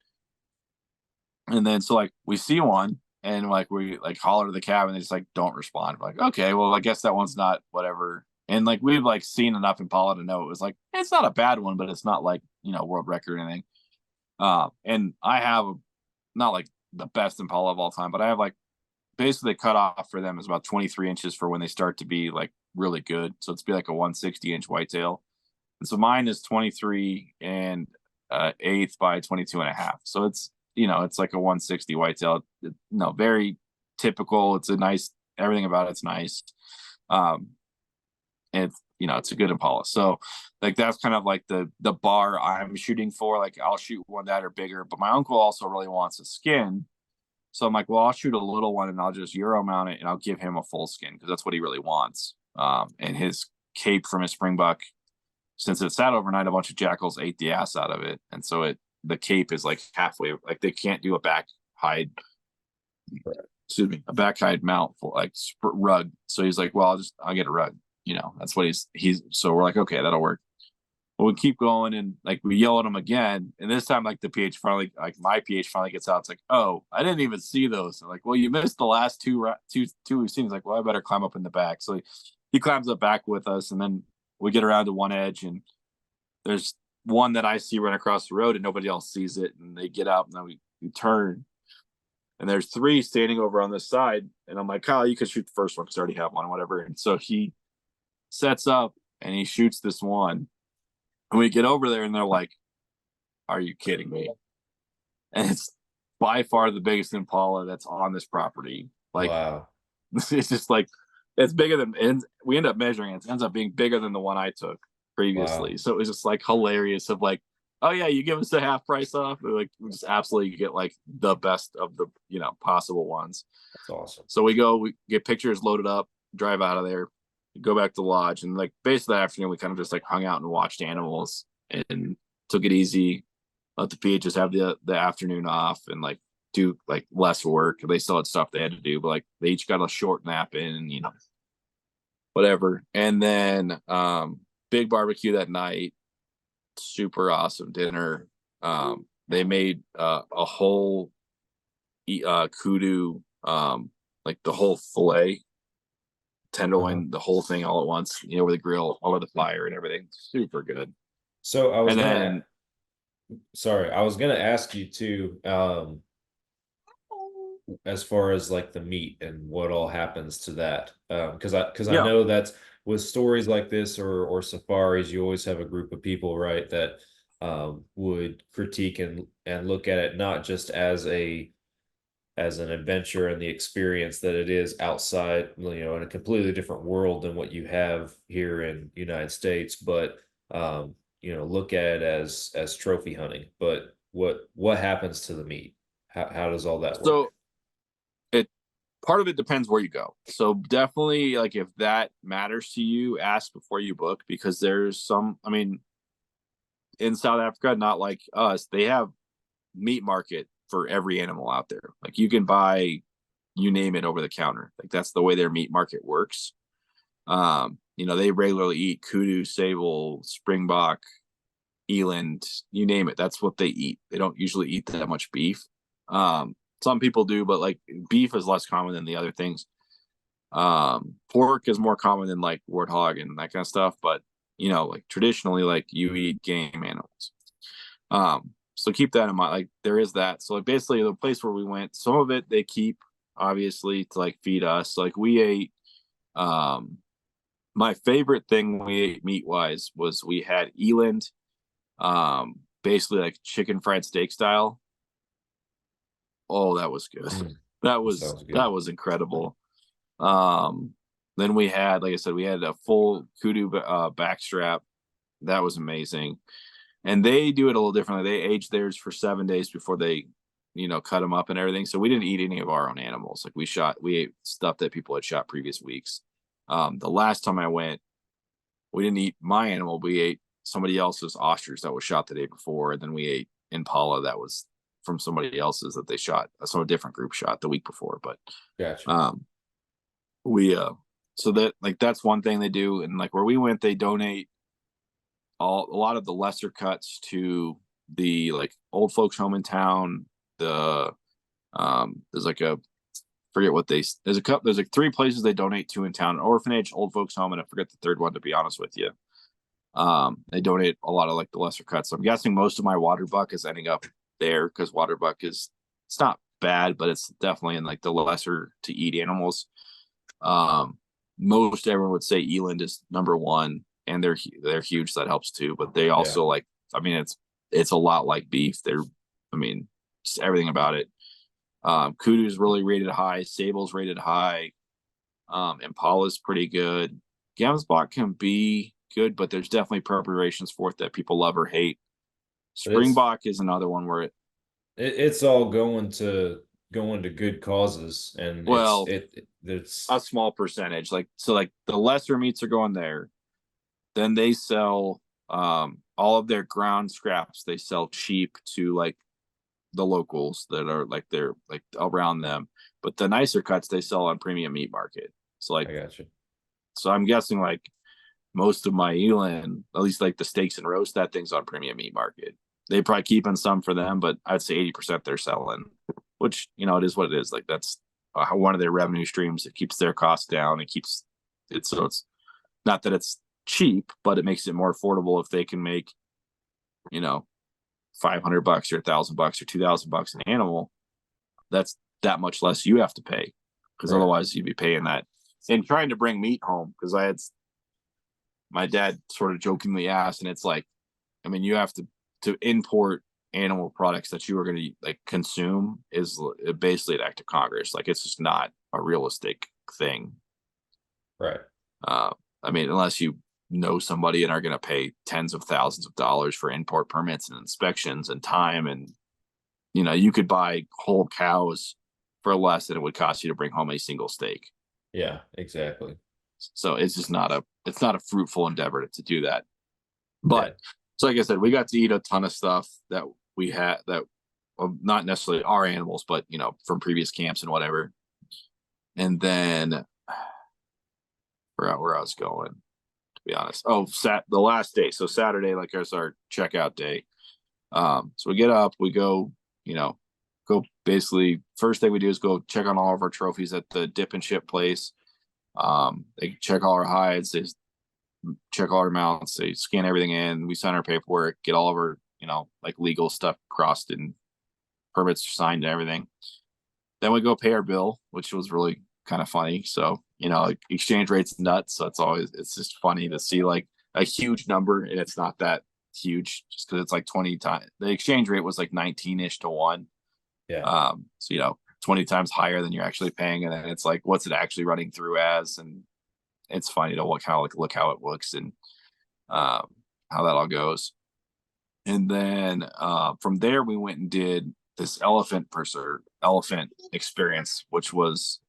then so like we see one, and like we like holler to the cab, and they just like don't respond. We're like, okay, well, I guess that one's not whatever. And like we've like seen enough Impala to know it was like it's not a bad one, but it's not like world record or anything. And I have not like the best Impala of all time, but I have like basically the cutoff for them is about 23 inches for when they start to be like really good. So it's be like a 160-inch whitetail. And so mine is 23 and eighth by 22 and a half. So it's, it's like a 160 whitetail. Very typical. It's a nice, everything about it's nice. And it's, it's a good Impala. So like, that's kind of like the bar I'm shooting for. Like I'll shoot one that or bigger, but my uncle also really wants a skin. So I'm like, well, I'll shoot a little one and I'll just Euro mount it and I'll give him a full skin because that's what he really wants. And his cape from his springbuck, since it sat overnight, a bunch of jackals ate the ass out of it. And so the cape is like halfway, like they can't do a back hide, a back hide mount for like rug. So he's like, well, I'll get a rug. That's what he's, so we're like, okay, that'll work. But we keep going, and like we yell at him again, and this time like the PH finally, like my PH finally gets out. It's like, oh, I didn't even see those. I'm like, well, you missed the last two we've seen. He's like, well, I better climb up in the back. So he climbs up back with us, and then we get around to one edge, and there's one that I see run across the road, and nobody else sees it. And they get out, and then we turn, and there's three standing over on this side, and I'm like, Kyle, you could shoot the first one because I already have one, or whatever. And so he sets up and he shoots this one. And we get over there and they're like, are you kidding me? And it's by far the biggest Impala that's on this property. Like, wow. It's just like, it's bigger than, and we end up measuring it. It ends up being bigger than the one I took previously. Wow. So it was just like hilarious of like, oh yeah, you give us the half price off. Like we just absolutely get like the best of the, possible ones. That's awesome. So we get pictures loaded up, drive out of there, go back to the lodge, and like basically that afternoon we kind of just like hung out and watched animals and took it easy, let the PHs have the afternoon off and like do like less work. They still had stuff they had to do, but like they each got a short nap in, whatever. And then big barbecue that night, super awesome dinner. They made a whole kudu, like the whole fillet tenderloin, the whole thing all at once, with the grill, all over the fire and everything. Super good. So I was gonna ask you too, as far as like the meat and what all happens to that. Because I know that with stories like this or safaris, you always have a group of people, right, that would critique and look at it not just as an adventure and the experience that it is outside, in a completely different world than what you have here in the United States, but look at it as trophy hunting. But what happens to the meat? How does all that work? So part of it depends where you go. So definitely, like, if that matters to you, ask before you book, because there's some, in South Africa, not like us, they have meat market for every animal out there. Like you can buy, you name it, over the counter. Like that's the way their meat market works. They regularly eat kudu, sable, springbok, eland, you name it. That's what they eat. They don't usually eat that much beef. Some people do, but like beef is less common than the other things. Pork is more common than like warthog and that kind of stuff, but like traditionally, like you eat game animals. So keep that in mind. Like there is that. So like basically the place where we went, some of it they keep obviously to like feed us. Like we ate, my favorite thing we ate meat wise was we had eland, basically like chicken fried steak style. Oh, that was good. That was incredible. Then we had, like I said, we had a full kudu backstrap. That was amazing. And they do it a little differently. They age theirs for 7 days before they, cut them up and everything. So we didn't eat any of our own animals. Like we ate stuff that people had shot previous weeks. The last time I went, we didn't eat my animal. We ate somebody else's ostrich that was shot the day before. And then we ate Impala that was from somebody else's that they shot. So a different group shot the week before. But Gotcha. So that like that's one thing they do. And like where we went, they donate a lot of the lesser cuts to the like old folks home in town. There's like there's like 3 places they donate to in town: an orphanage, old folks home, and I forget the third one, to be honest with you. They donate a lot of like the lesser cuts. So I'm guessing most of my Waterbuck is ending up there because Waterbuck it's not bad, but it's definitely in like the lesser to eat animals. Most everyone would say Eland is number 1, and they're huge. So that helps too. But they also like, I mean, it's a lot like beef. Just everything about it. Kudu's really rated high. Sable's rated high. Impala's pretty good. Gamsbach can be good, but there's definitely preparations for it that people love or hate. Springbok is another one where it's all going to good causes, and it's a small percentage. Like the lesser meats are going there. Then they sell all of their ground scraps. They sell cheap to like the locals that are like they're like around them. But the nicer cuts they sell on premium meat market. So like, I gotcha. So I'm guessing like most of my eland, at least like the steaks and roast, that thing's on premium meat market. They probably keeping some for them, but I'd say 80% they're selling, which, it is what it is. Like that's one of their revenue streams. It keeps their costs down. It keeps it. So it's not that it's cheap, but it makes it more affordable if they can make, $500 or $1,000 or $2,000 an animal. That's that much less you have to pay, because otherwise you'd be paying that. And trying to bring meat home, because my dad sort of jokingly asked, and it's like, you have to import animal products that you are going to like consume is basically an act of Congress. Like it's just not a realistic thing. Right. Unless you know somebody and are going to pay tens of thousands of dollars for import permits and inspections and time, and you could buy whole cows for less than it would cost you to bring home a single steak. Yeah, exactly. So it's just not a fruitful endeavor to do that. But so like I said, we got to eat a ton of stuff that we had that, well, not necessarily our animals, but from previous camps and whatever. And then forgot where I was going, to be honest. Oh, the last day. So Saturday, like, is our checkout day. So we get up, we go, go basically first thing we do is go check on all of our trophies at the dip and ship place. They check all our hides, they check all our mounts, they scan everything in, we sign our paperwork, get all of our, like legal stuff crossed and permits signed and everything. Then we go pay our bill, which was really kind of funny. So, like exchange rate's nuts. So it's just funny to see like a huge number, and it's not that huge just because it's like 20 times. The exchange rate was like 19-ish to 1. Yeah. So, 20 times higher than you're actually paying. And then it's like, what's it actually running through as? And it's funny to look how it looks and how that all goes. And then from there, we went and did this elephant experience, which was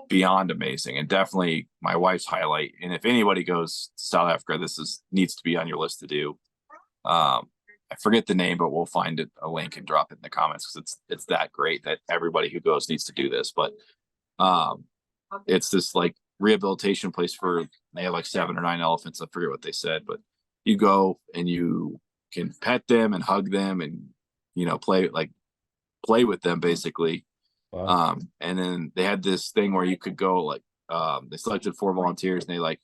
beyond amazing and definitely my wife's highlight. And if anybody goes to South Africa, needs to be on your list to do. I forget the name, but we'll find a link and drop it in the comments, because it's that great that everybody who goes needs to do this. But it's this like rehabilitation place they have like 7 or 9 elephants. I forget what they said, but you go and you can pet them and hug them and, you know, play with them basically. Wow. And then they had this thing where you could go like, they selected 4 volunteers and they like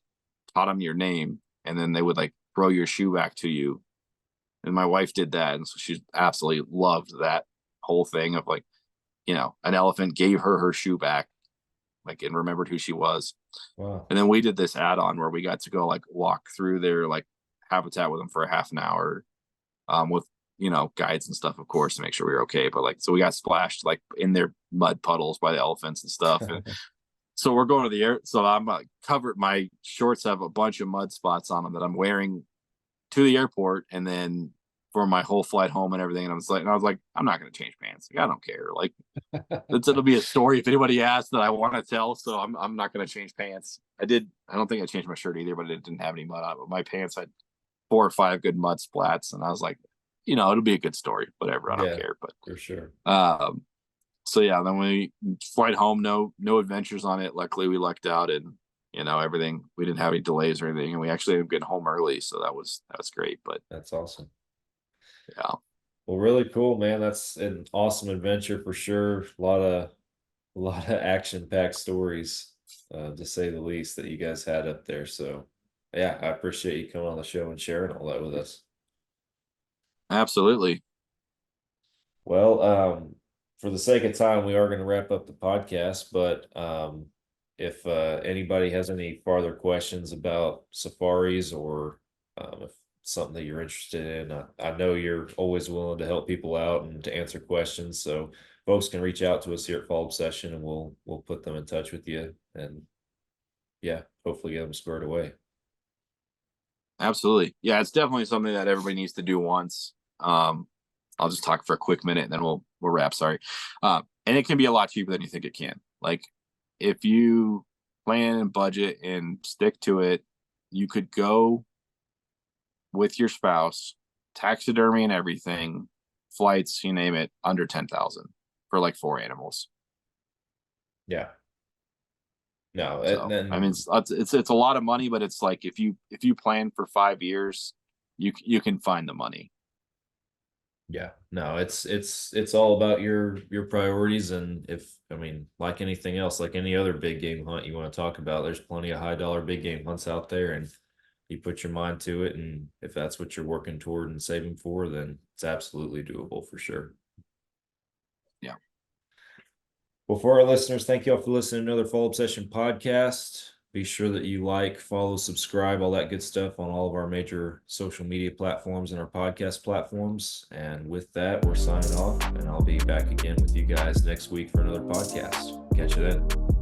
taught them your name, and then they would like throw your shoe back to you. And my wife did that. And so she absolutely loved that whole thing of like, you know, an elephant gave her shoe back, like, and remembered who she was. Wow. And then we did this add-on where we got to go like walk through their like habitat with them for a half an hour, with, you know, guides and stuff, of course, to make sure we were okay. But like, so we got splashed like in their mud puddles by the elephants and stuff. And so we're going to the air. So I'm covered. My shorts have a bunch of mud spots on them that I'm wearing to the airport. And then for my whole flight home and everything. And I was like, I'm not going to change pants. Like, I don't care. Like, it'll be a story if anybody asks that I want to tell. So I'm not going to change pants. I don't think I changed my shirt either, but it didn't have any mud on it. But my pants had 4 or 5 good mud splats. And I was like, you know, it'll be a good story, whatever. I don't care. But for sure. So yeah, then we flight home, no adventures on it. Luckily we lucked out, and you know, everything, we didn't have any delays or anything, and we actually ended up getting home early. So that was great. But That's awesome. yeah. Well, really cool, man. That's an awesome adventure for sure. A lot of action-packed stories, to say the least, that you guys had up there. So yeah, I appreciate you coming on the show and sharing all that with us. Absolutely. Well, for the sake of time, we are going to wrap up the podcast, but if anybody has any farther questions about safaris, or if something that you're interested in, I know you're always willing to help people out and to answer questions. So folks can reach out to us here at Fall Obsession, and we'll put them in touch with you, and yeah, hopefully get them squared away. Absolutely. Yeah, it's definitely something that everybody needs to do once. I'll just talk for a quick minute and then we'll wrap. Sorry. And it can be a lot cheaper than you think it can. Like, if you plan and budget and stick to it, you could go with your spouse, taxidermy and everything, flights, you name it, under 10,000 for like 4 animals. Yeah. No, So, I mean, it's a lot of money, but it's like, if you plan for 5 years, you can find the money. Yeah, no, it's all about your priorities. And like anything else, like any other big game hunt you want to talk about, there's plenty of high dollar big game hunts out there, and you put your mind to it. And if that's what you're working toward and saving for, then it's absolutely doable for sure. Yeah. Well, for our listeners, thank you all for listening to another Fall Obsession podcast. Be sure that you like, follow, subscribe, all that good stuff on all of our major social media platforms and our podcast platforms. And with that, we're signing off, and I'll be back again with you guys next week for another podcast. Catch you then.